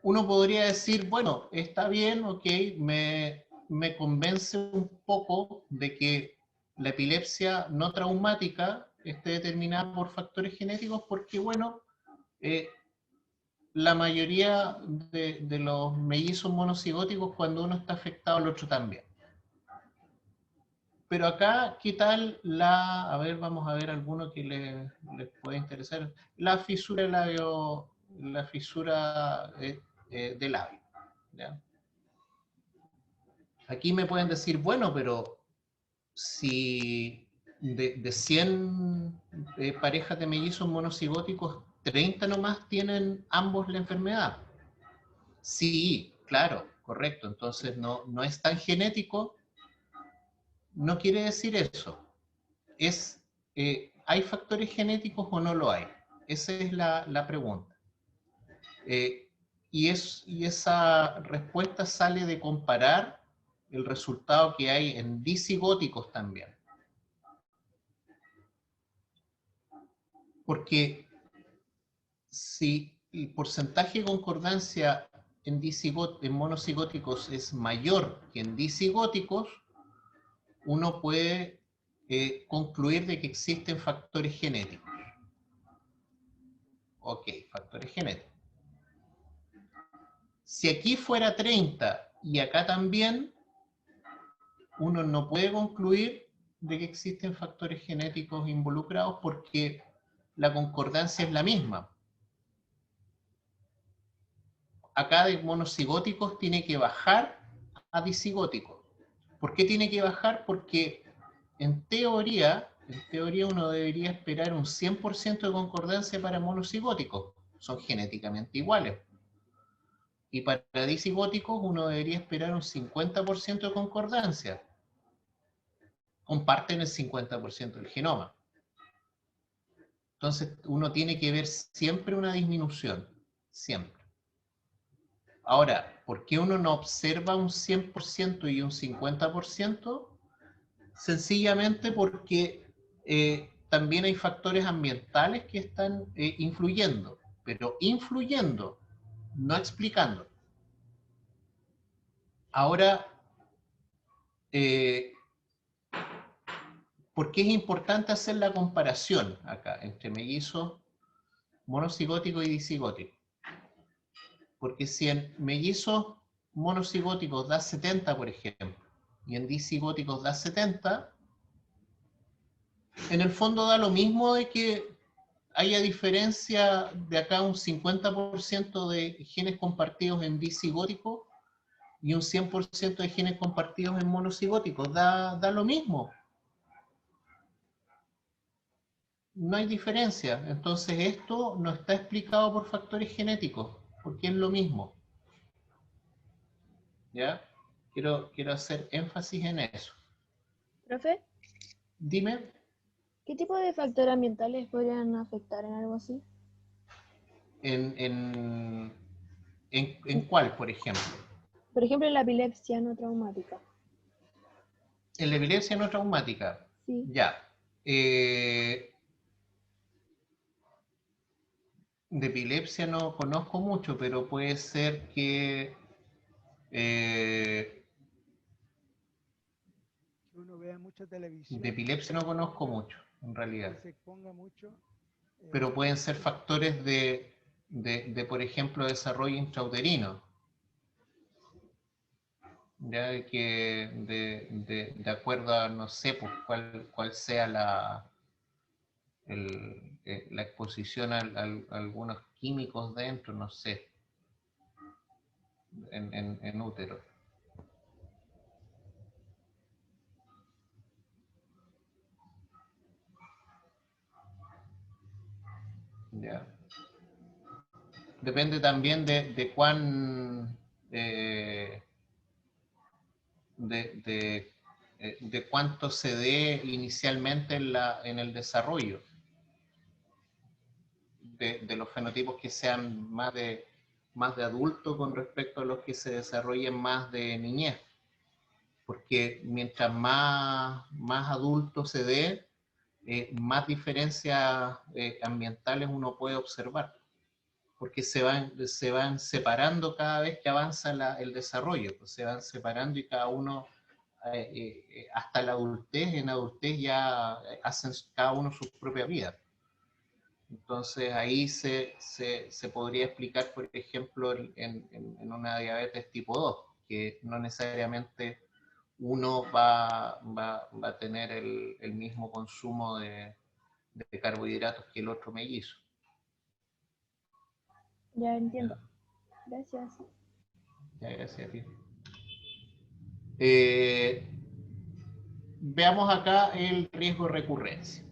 Uno podría decir, bueno, está bien, ok, me convence un poco de que la epilepsia no traumática esté determinada por factores genéticos porque, bueno, la mayoría de los mellizos monocigóticos, cuando uno está afectado, el otro también. Pero acá, ¿qué tal a ver, vamos a ver alguno que les pueda interesar? La fisura labio, la fisura de labio. ¿Ya? Aquí me pueden decir, bueno, pero si de 100 parejas de mellizos monocigóticos, 30 nomás tienen ambos la enfermedad. Sí, claro, correcto. Entonces no es tan genético. No quiere decir eso. ¿Hay factores genéticos o no lo hay? Esa es la pregunta. Y esa respuesta sale de comparar el resultado que hay en dicigóticos también. Porque si el porcentaje de concordancia en monocigóticos es mayor que en dicigóticos, uno puede concluir de que existen factores genéticos. Ok, factores genéticos. Si aquí fuera 30 y acá también, uno no puede concluir de que existen factores genéticos involucrados porque la concordancia es la misma. Acá de monocigóticos tiene que bajar a dicigóticos. ¿Por qué tiene que bajar? Porque en teoría uno debería esperar un 100% de concordancia para monocigóticos. Son genéticamente iguales. Y para dicigóticos uno debería esperar un 50% de concordancia. Comparten el 50% del genoma. Entonces uno tiene que ver siempre una disminución. Siempre. Ahora, ¿por qué uno no observa un 100% y un 50%? Sencillamente porque también hay factores ambientales que están influyendo, pero influyendo, no explicando. Ahora, ¿por qué es importante hacer la comparación acá entre mellizos monocigóticos y disigóticos? Porque si en mellizos monocigóticos da 70, por ejemplo, y en disigóticos da 70, en el fondo da lo mismo de que haya diferencia de acá un 50% de genes compartidos en disigótico y un 100% de genes compartidos en monocigóticos. Da lo mismo. No hay diferencia. Entonces esto no está explicado por factores genéticos, porque es lo mismo. ¿Ya? Quiero hacer énfasis en eso. Profe, Dime, ¿qué tipo de factores ambientales podrían afectar en algo así? ¿en cuál, por ejemplo? Por ejemplo, la epilepsia no traumática. En la epilepsia no traumática. Sí. Ya. De epilepsia no conozco mucho, pero puede ser que Uno vea mucha televisión, de epilepsia no conozco mucho, en realidad. que se exponga mucho. Pero pueden ser factores de, por ejemplo, desarrollo intrauterino. Ya que de acuerdo a, no sé, pues cuál sea la exposición a algunos químicos dentro, no sé, en útero. Ya. Depende también de cuán de cuánto se dé inicialmente en el desarrollo de los fenotipos que sean más de adulto con respecto a los que se desarrollen más de niñez. Porque mientras más adulto se dé, más diferencias ambientales uno puede observar, porque se van separando cada vez que avanza el desarrollo, pues se van separando y cada uno, hasta la adultez, en adultez ya hacen cada uno su propia vida. Entonces ahí se podría explicar, por ejemplo, en una diabetes tipo 2, que no necesariamente uno va a tener el mismo consumo de carbohidratos que el otro mellizo. Ya entiendo. Gracias. Ya, gracias a ti. Veamos acá el riesgo de recurrencia.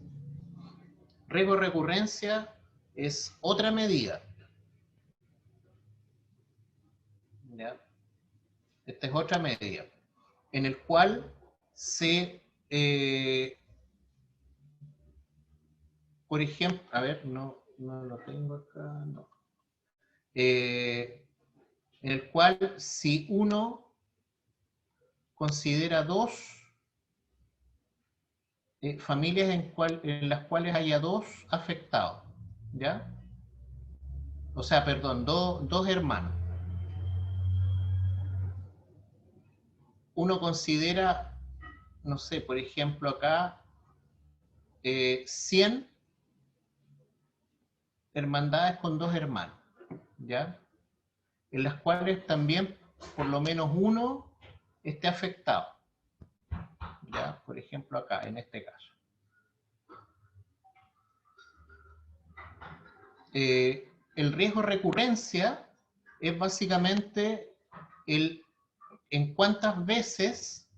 Riesgo de recurrencia es otra medida. ¿Ya? Esta es otra medida en el cual por ejemplo, a ver, no lo tengo acá, no. En el cual si uno considera dos familias en las cuales haya dos afectados, ¿ya? O sea, perdón, dos hermanos. Uno considera, no sé, por ejemplo acá, 100 hermandades con dos hermanos, ¿ya? En las cuales también por lo menos uno esté afectado, ¿ya? Por ejemplo acá, en este caso. El riesgo de recurrencia es básicamente en cuántas veces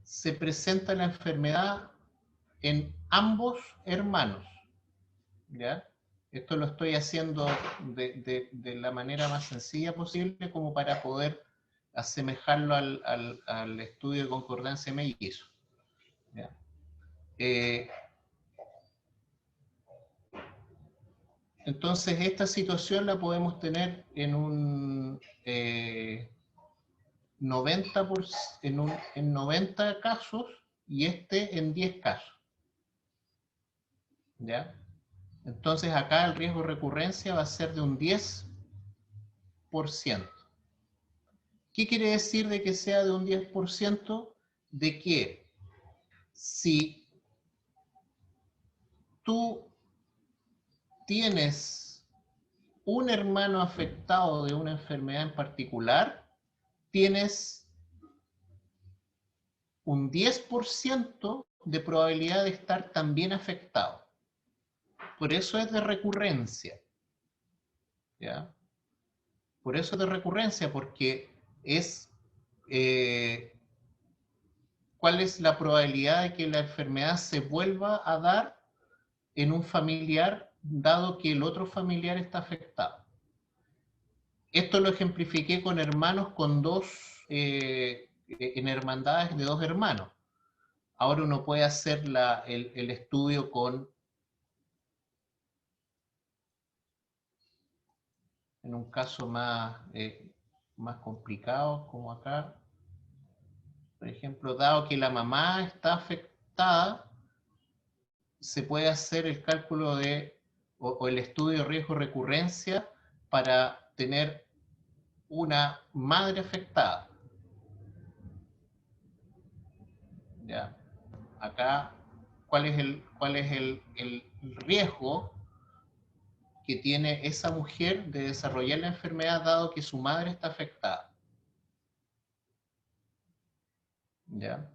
se presenta la enfermedad en ambos hermanos, ¿ya? Esto lo estoy haciendo de la manera más sencilla posible como para poder asemejarlo al estudio de concordancia mellizo, ¿ya? Entonces esta situación la podemos tener en un 90 casos y este en 10 casos. ¿Ya? Entonces acá el riesgo de recurrencia va a ser de un 10%. ¿Qué quiere decir de que sea de un 10%? De que si tú tienes un hermano afectado de una enfermedad en particular, tienes un 10% de probabilidad de estar también afectado. Por eso es de recurrencia. ¿Ya? Por eso es de recurrencia, porque es cuál es la probabilidad de que la enfermedad se vuelva a dar en un familiar, dado que el otro familiar está afectado. Esto lo ejemplifiqué con hermanos con en hermandades de dos hermanos. Ahora uno puede hacer el estudio en un caso más complicado, como acá. Por ejemplo, dado que la mamá está afectada, se puede hacer el cálculo o el estudio de riesgo-recurrencia para tener una madre afectada. ¿Ya? Acá, ¿cuál es el riesgo que tiene esa mujer de desarrollar la enfermedad dado que su madre está afectada? ¿Ya?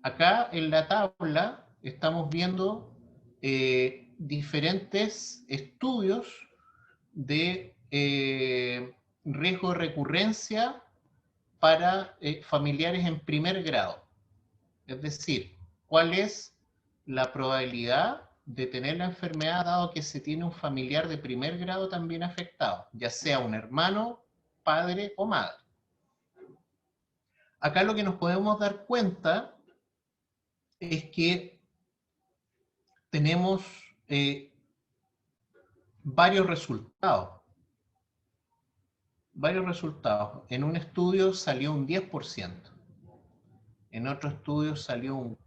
Acá en la tabla estamos viendo diferentes estudios de riesgo de recurrencia para familiares en primer grado. Es decir, cuál es la probabilidad de tener la enfermedad dado que se tiene un familiar de primer grado también afectado, ya sea un hermano, padre o madre. Acá lo que nos podemos dar cuenta es que tenemos varios resultados. En un estudio salió un 10%. En otro estudio salió un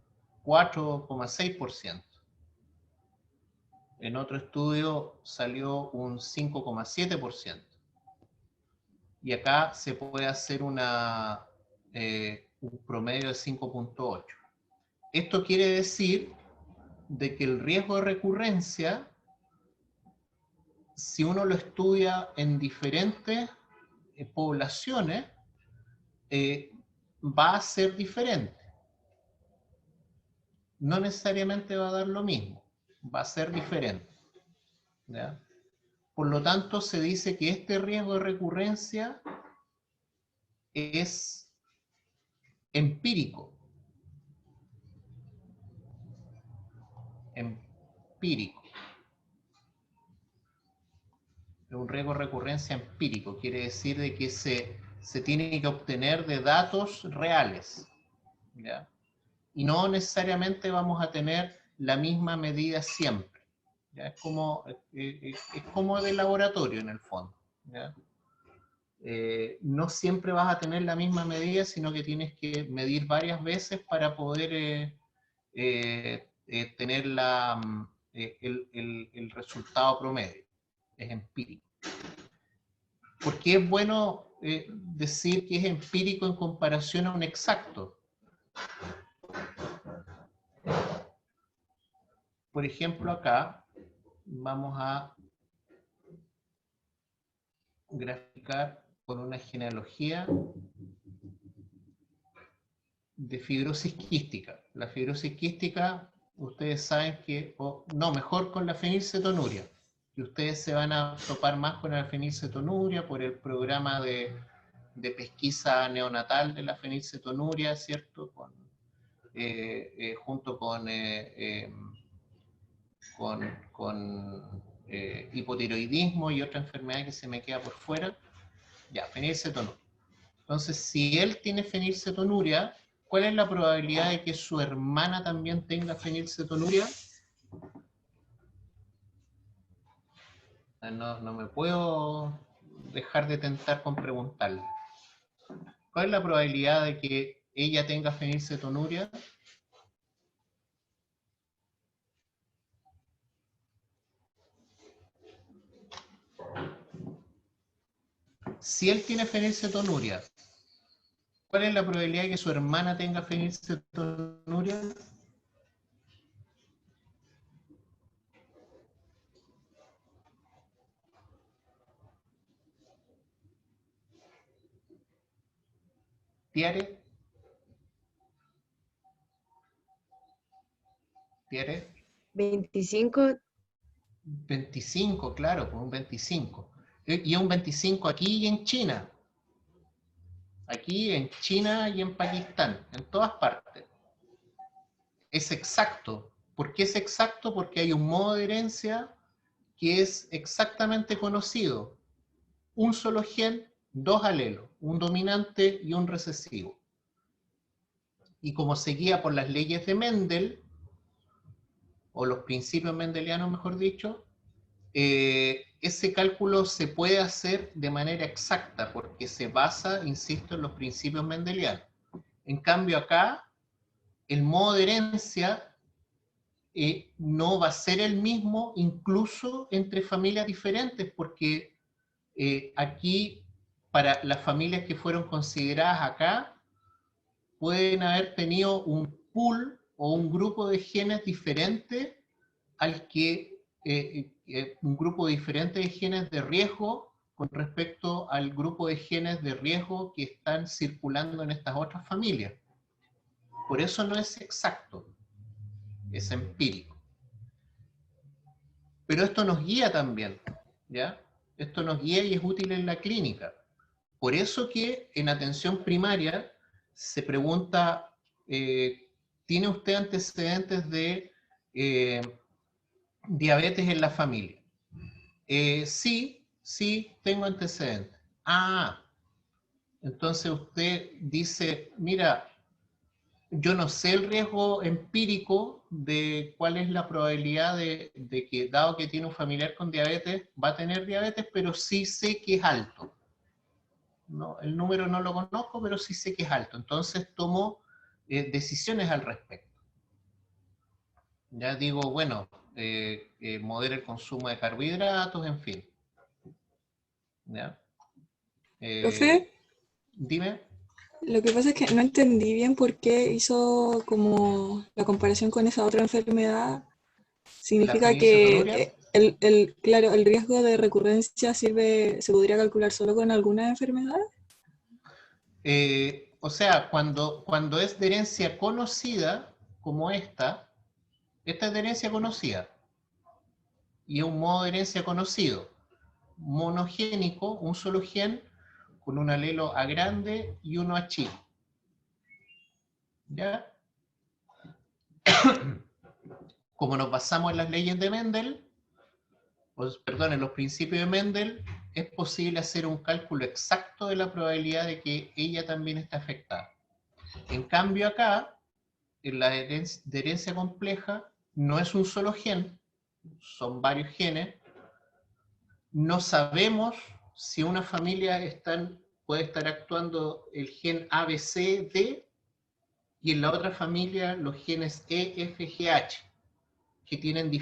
4,6%. En otro estudio salió un 5,7%. Y acá se puede hacer un promedio de 5,8. Esto quiere decir de que el riesgo de recurrencia, si uno lo estudia en diferentes poblaciones, va a ser diferente. No necesariamente va a dar lo mismo, va a ser diferente. ¿Ya? Por lo tanto, se dice que este riesgo de recurrencia es empírico. Empírico. Es un riesgo de recurrencia empírico. Quiere decir de que se tiene que obtener de datos reales. ¿Ya? Y no necesariamente vamos a tener la misma medida siempre. ¿Ya? Es como de laboratorio en el fondo. ¿Ya? No siempre vas a tener la misma medida, sino que tienes que medir varias veces para poder tener el resultado promedio. Es empírico. ¿Por qué es bueno decir que es empírico en comparación a un exacto? Por ejemplo, acá vamos a graficar con una genealogía de fibrosis quística. La fibrosis quística, ustedes saben que, mejor con la fenilcetonuria, que ustedes se van a topar más con la fenilcetonuria por el programa de pesquisa neonatal de la fenilcetonuria, ¿cierto? Junto con hipotiroidismo y otra enfermedad que se me queda por fuera. Ya, fenilcetonuria. Entonces, si él tiene fenilcetonuria, ¿cuál es la probabilidad de que su hermana también tenga fenilcetonuria? No me puedo dejar de tentar con preguntarle. ¿Cuál es la probabilidad de que ella tenga fenilcetonuria? Si él tiene fenilcetonuria, ¿cuál es la probabilidad de que su hermana tenga fenilcetonuria? ¿Tiare? ¿Tiare? 25. 25, claro, pues un 25. Y un 25 aquí y en China. Aquí en China y en Pakistán, en todas partes. Es exacto. ¿Por qué es exacto? Porque hay un modo de herencia que es exactamente conocido. Un solo gen, dos alelos, un dominante y un recesivo. Y como se guía por las leyes de Mendel, o los principios mendelianos, mejor dicho, ese cálculo se puede hacer de manera exacta porque se basa, insisto, en los principios mendelianos. En cambio acá, el modo de herencia no va a ser el mismo incluso entre familias diferentes, porque aquí, para las familias que fueron consideradas acá, pueden haber tenido un pool o un grupo de genes diferente al que un grupo diferente de genes de riesgo con respecto al grupo de genes de riesgo que están circulando en estas otras familias. Por eso no es exacto, es empírico. Pero esto nos guía también, ¿ya? Esto nos guía y es útil en la clínica. Por eso que en atención primaria se pregunta, ¿tiene usted antecedentes de diabetes en la familia? Sí, tengo antecedentes. Ah, entonces usted dice, mira, yo no sé el riesgo empírico de cuál es la probabilidad de que, dado que tiene un familiar con diabetes, va a tener diabetes, pero sí sé que es alto. No, el número no lo conozco, pero sí sé que es alto. Entonces tomo decisiones al respecto. Ya digo, bueno, modera el consumo de carbohidratos, en fin. ¿Ya? Profe, Dime. lo que pasa es que no entendí bien por qué hizo como la comparación con esa otra enfermedad. ¿La Significa fenilcetonuria? que claro, el riesgo de recurrencia se podría calcular solo con algunas enfermedades. O sea, cuando es de herencia conocida, como esta es de herencia conocida, y es un modo de herencia conocido, monogénico, un solo gen, con un alelo A grande y uno A chico. ¿Ya? Como nos basamos en las leyes de Mendel, en los principios de Mendel, es posible hacer un cálculo exacto de la probabilidad de que ella también esté afectada. En cambio acá, en la de herencia compleja, no es un solo gen, son varios genes. No sabemos si una familia puede estar actuando el gen ABCD y en la otra familia los genes EFGH, que tienen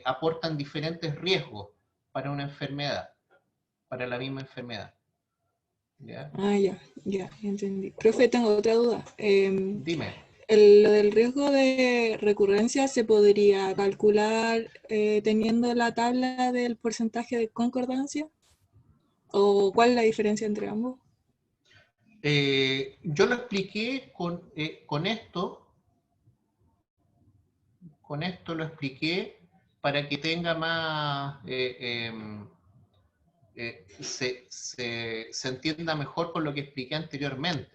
aportan diferentes riesgos para una enfermedad, para la misma enfermedad. ¿Ya? Ah, ya entendí. Profe, tengo otra duda. Dime. Lo del riesgo de recurrencia se podría calcular teniendo la tabla del porcentaje de concordancia, ¿o cuál es la diferencia entre ambos? Yo lo expliqué con esto lo expliqué para que tenga más, se entienda mejor con lo que expliqué anteriormente,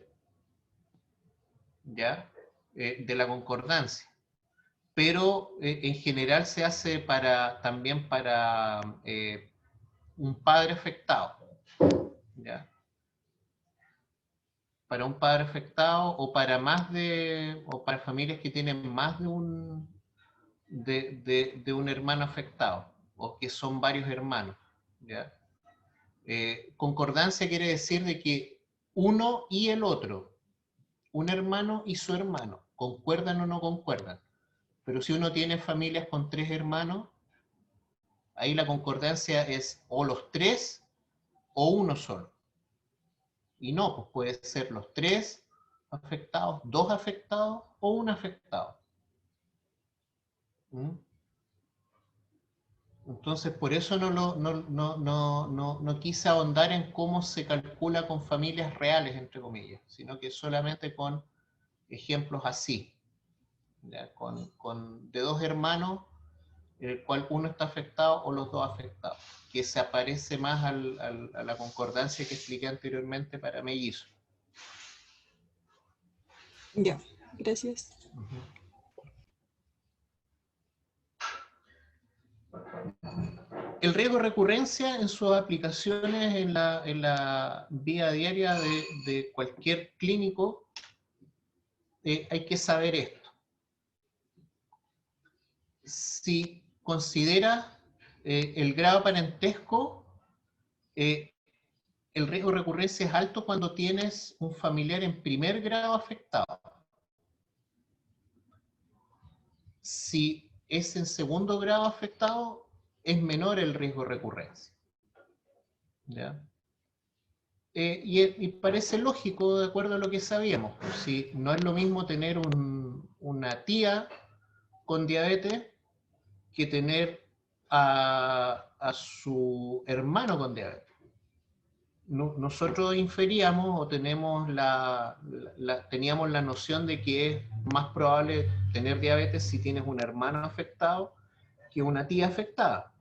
¿ya? De la concordancia. Pero en general se hace también para un padre afectado, ¿ya? Para un padre afectado o para familias que tienen más de un hermano afectado o que son varios hermanos, ¿ya? Concordancia quiere decir de que uno y el otro, un hermano y su hermano, concuerdan o no concuerdan. Pero si uno tiene familias con 3 hermanos, ahí la concordancia es o los 3 o uno solo. Y no, pues puede ser los 3 afectados, 2 afectados o 1 afectado. ¿Mm? Entonces, por eso no quise ahondar en cómo se calcula con familias reales, entre comillas, sino que solamente con ejemplos así, ¿ya? De 2 hermanos, en el cual uno está afectado o los 2 afectados, que se aparece más a la concordancia que expliqué anteriormente para mellizos. Ya, gracias. El riesgo de recurrencia en sus aplicaciones en la vida diaria de cualquier clínico, hay que saber esto. Si considera el grado parentesco, el riesgo de recurrencia es alto cuando tienes un familiar en primer grado afectado. Si es en segundo grado afectado, es menor el riesgo de recurrencia. ¿Ya? Y parece lógico de acuerdo a lo que sabíamos. Pues, si no es lo mismo tener una tía con diabetes que tener a su hermano con diabetes. Nosotros inferíamos o teníamos la noción de que es más probable tener diabetes si tienes un hermano afectado que una tía afectada.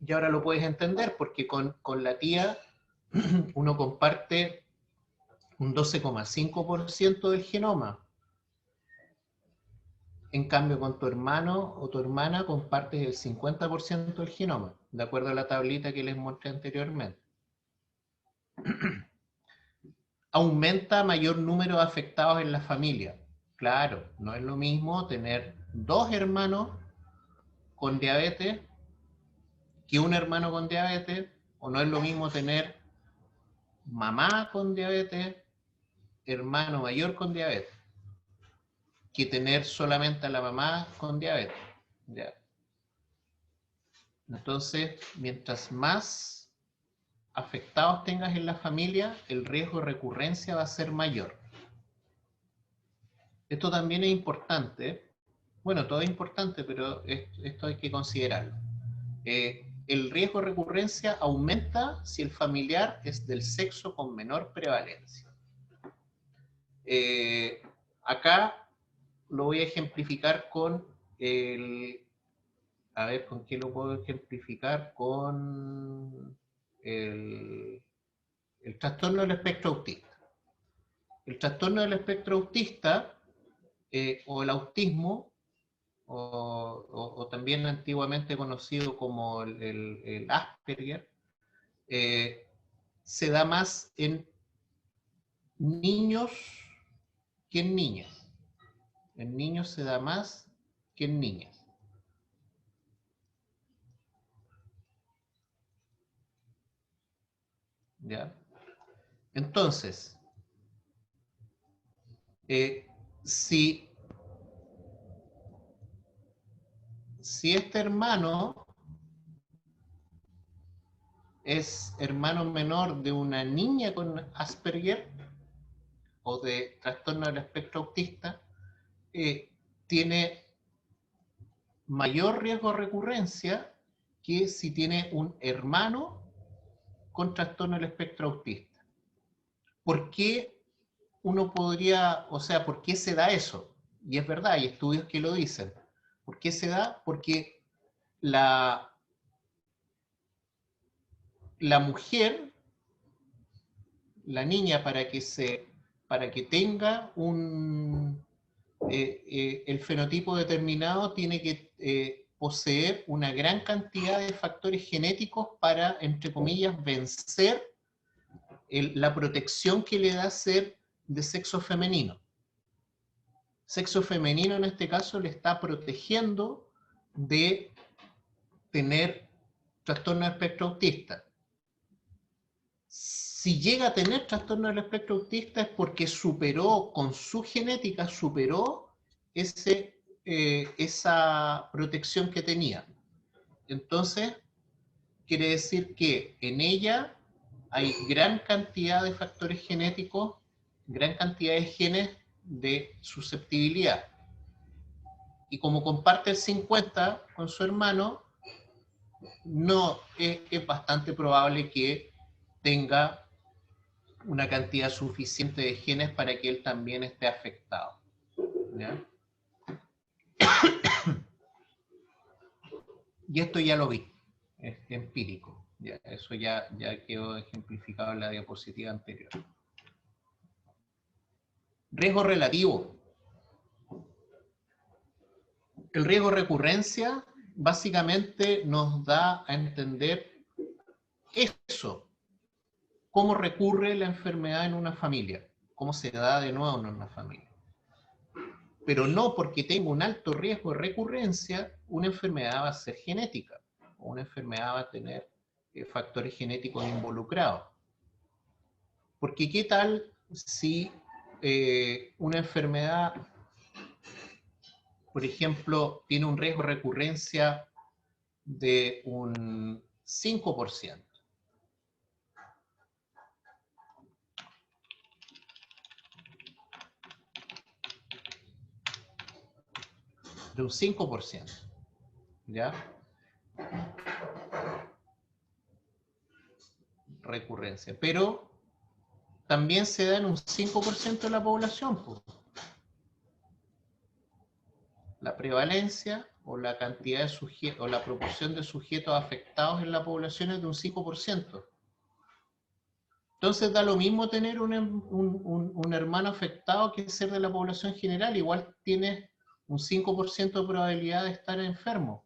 Y ahora lo puedes entender porque con la tía uno comparte un 12,5% del genoma. En cambio, con tu hermano o tu hermana compartes el 50% del genoma, de acuerdo a la tablita que les mostré anteriormente. Aumenta mayor número de afectados en la familia. Claro, no es lo mismo tener 2 hermanos con diabetes que un hermano con diabetes, o no es lo mismo tener mamá con diabetes, hermano mayor con diabetes, que tener solamente a la mamá con diabetes. ¿Ya? Entonces, mientras más afectados tengas en la familia, el riesgo de recurrencia va a ser mayor. Esto también es importante. Bueno, todo es importante, pero esto hay que considerarlo. El riesgo de recurrencia aumenta si el familiar es del sexo con menor prevalencia. Acá lo voy a ejemplificar con a ver, ¿con qué lo puedo ejemplificar? Con el trastorno del espectro autista. El trastorno del espectro autista o el autismo, o también antiguamente conocido como el Asperger, se da más en niños que en niñas. En niños se da más que en niñas. ¿Ya? Entonces, si este hermano es hermano menor de una niña con Asperger o de trastorno del espectro autista, tiene mayor riesgo de recurrencia que si tiene un hermano con trastorno del espectro autista. ¿Por qué uno podría, o sea, por qué se da eso? Y es verdad, hay estudios que lo dicen. ¿Por qué se da? Porque la mujer, la niña, para que tenga el fenotipo determinado, tiene que poseer una gran cantidad de factores genéticos para, entre comillas, vencer la protección que le da ser de sexo femenino. Sexo femenino en este caso le está protegiendo de tener trastorno del espectro autista. Si llega a tener trastorno del espectro autista es porque superó, con su genética, superó esa protección que tenía. Entonces, quiere decir que en ella hay gran cantidad de factores genéticos, gran cantidad de genes de susceptibilidad. Y como comparte el 50 con su hermano, no es bastante probable que tenga una cantidad suficiente de genes para que él también esté afectado. ¿Ya? Y esto ya lo vi, es empírico. Ya, eso ya quedó ejemplificado en la diapositiva anterior. Riesgo relativo. El riesgo de recurrencia básicamente nos da a entender eso. Cómo recurre la enfermedad en una familia. Cómo se da de nuevo en una familia. Pero no porque tenga un alto riesgo de recurrencia, una enfermedad va a ser genética. O una enfermedad va a tener factores genéticos involucrados. Porque ¿qué tal si una enfermedad, por ejemplo, tiene un riesgo de recurrencia de un 5%? De un 5%. ¿Ya? Recurrencia. Pero también se da en un 5% de la población. Pues. La prevalencia o la cantidad de sujetos, o la proporción de sujetos afectados en la población es de un 5%. Entonces da lo mismo tener un hermano afectado que ser de la población general. Igual tienes un 5% de probabilidad de estar enfermo.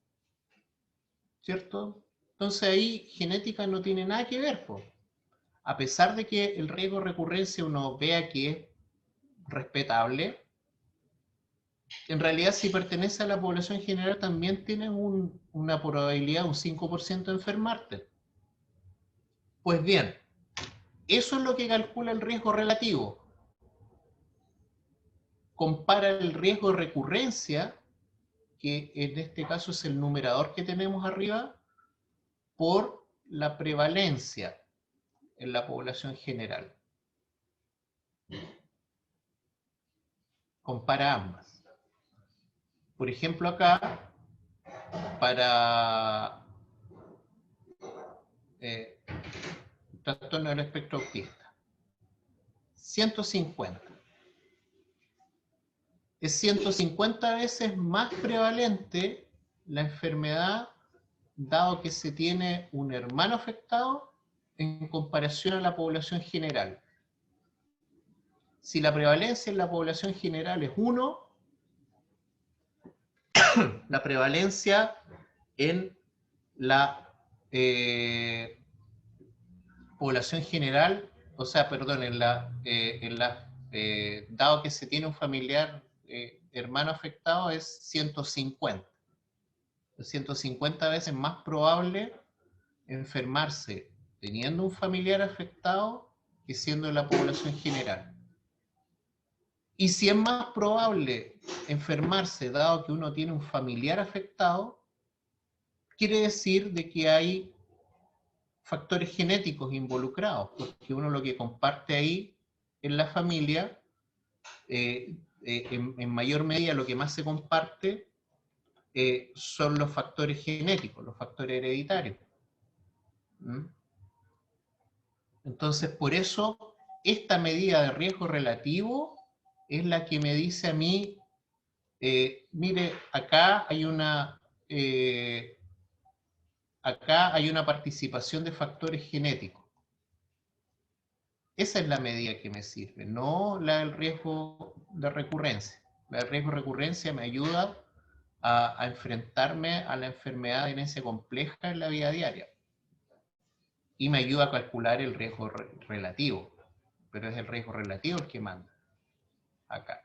¿Cierto? Entonces ahí genética no tiene nada que ver, pues. A pesar de que el riesgo de recurrencia uno vea que es respetable, en realidad si pertenece a la población general también tienes una probabilidad de un 5% de enfermarte. Pues bien, eso es lo que calcula el riesgo relativo. Compara el riesgo de recurrencia, que en este caso es el numerador que tenemos arriba, por la prevalencia en la población general. Compara ambas. Por ejemplo, acá, para trastorno del espectro autista, 150. Es 150 veces más prevalente la enfermedad, dado que se tiene un hermano afectado, en comparación a la población general. Si la prevalencia en la población general es 1, la prevalencia en la población general, o sea, perdón, dado que se tiene un familiar hermano afectado, es 150. Es 150 veces más probable enfermarse teniendo un familiar afectado que siendo de la población general. Y si es más probable enfermarse dado que uno tiene un familiar afectado, quiere decir de que hay factores genéticos involucrados, porque uno lo que comparte ahí en la familia, en mayor medida lo que más se comparte son los factores genéticos, los factores hereditarios. ¿Mm? Entonces, por eso, esta medida de riesgo relativo es la que me dice a mí, mire, acá hay una participación de factores genéticos. Esa es la medida que me sirve, no la del riesgo de recurrencia. La del riesgo de recurrencia me ayuda a enfrentarme a la enfermedad de herencia compleja en la vida diaria. Y me ayuda a calcular el riesgo relativo. Pero es el riesgo relativo el que manda acá,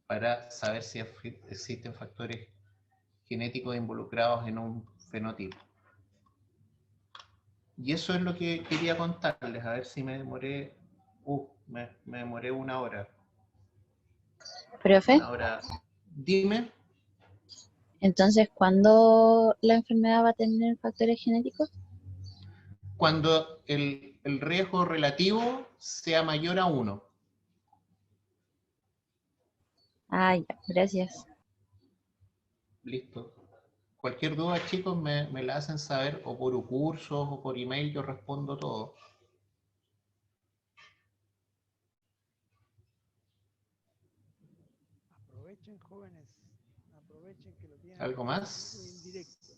para saber si existen factores genéticos involucrados en un fenotipo. Y eso es lo que quería contarles, a ver si me demoré, me demoré 1 hora. Profe, Ahora, dime. entonces, ¿cuándo la enfermedad va a tener factores genéticos? cuando el riesgo relativo sea mayor a 1. Ah, ya, gracias. Listo. Cualquier duda, chicos, me la hacen saber, o por cursos o por email, yo respondo todo. Aprovechen, jóvenes. Aprovechen que lo tienen ¿Algo en más? vivo e indirecto.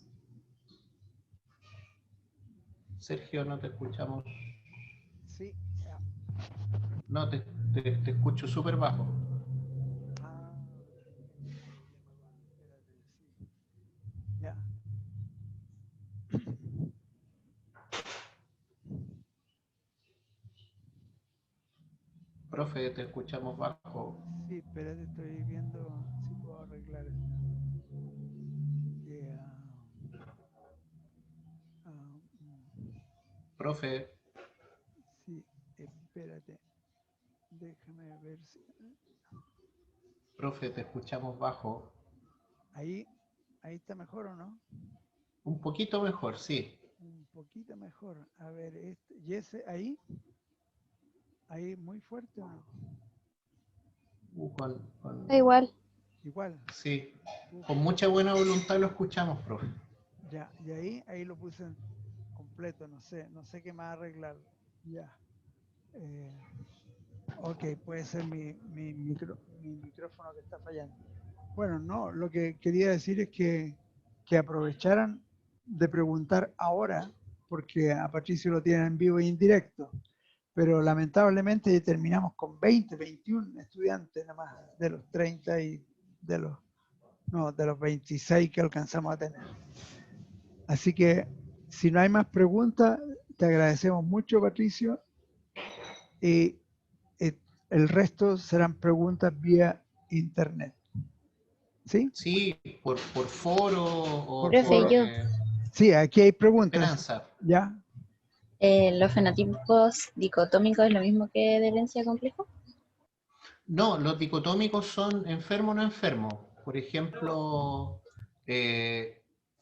Sergio, no te escuchamos. Sí. Ya. No, te escucho súper bajo. Ah, tengo problema con- espérate, sí. Ya. Profe, te escuchamos bajo. Sí, espérate, estoy viendo si puedo arreglar esto. Yeah. Profe, Sí, espérate. Déjame ver si. profe, te escuchamos bajo. Ahí está mejor o no? Un poquito mejor, sí. Un poquito mejor. A ver, ¿y ese ahí? ¿Ahí muy fuerte o no? Da igual. Igual. Sí, con mucha buena voluntad lo escuchamos, profe. Ya, y ahí lo puse en completo, no sé qué más arreglar. Ya. Ok, puede ser mi micrófono que está fallando. Bueno, no, lo que quería decir es que aprovecharan de preguntar ahora, porque a Patricio lo tienen en vivo e indirecto, pero lamentablemente terminamos con 20, 21 estudiantes nada más de los 30 y de los 26 que alcanzamos a tener. Así que si no hay más preguntas, te agradecemos mucho, Patricio, y el resto serán preguntas vía internet. ¿Sí? Sí, por foro o Profe, por yo. Sí, aquí hay preguntas. Esperanza. ¿Ya? ¿Los fenotipos dicotómicos es lo mismo que de herencia compleja? No, los dicotómicos son enfermo o no enfermo. Por ejemplo,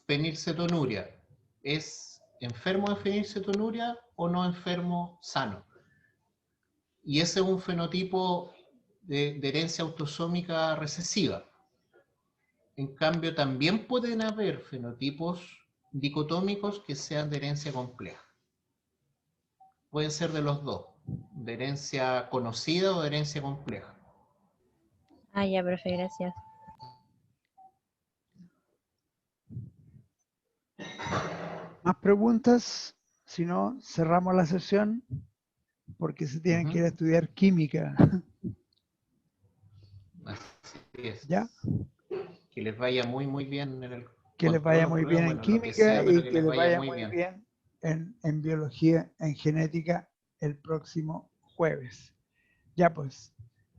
fenilcetonuria. ¿Es enfermo de fenilcetonuria o no enfermo sano? Y ese es un fenotipo de herencia autosómica recesiva. En cambio, también pueden haber fenotipos dicotómicos que sean de herencia compleja. Pueden ser de los dos, de herencia conocida o de herencia compleja. Ah, ya, profe, gracias. ¿Más preguntas? Si no, cerramos la sesión porque se tienen que ir a estudiar química. Así es. ¿Ya? Que les vaya muy, muy bien en el Que les control vaya o muy prueba, bien en bueno, lo que química sea, pero y que que les les vaya vaya muy muy bien. bien en biología, en genética el próximo jueves. Ya pues,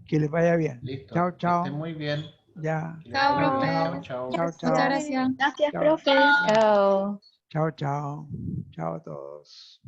que les vaya bien. Listo. Chao, Que estén chao. muy bien. Ya. Que les vaya Chao, bien. profe. Chao, chao. Chao, chao. Muchas gracias. Gracias, Chao. profe. Chao. Chao, chao. Chao a todos.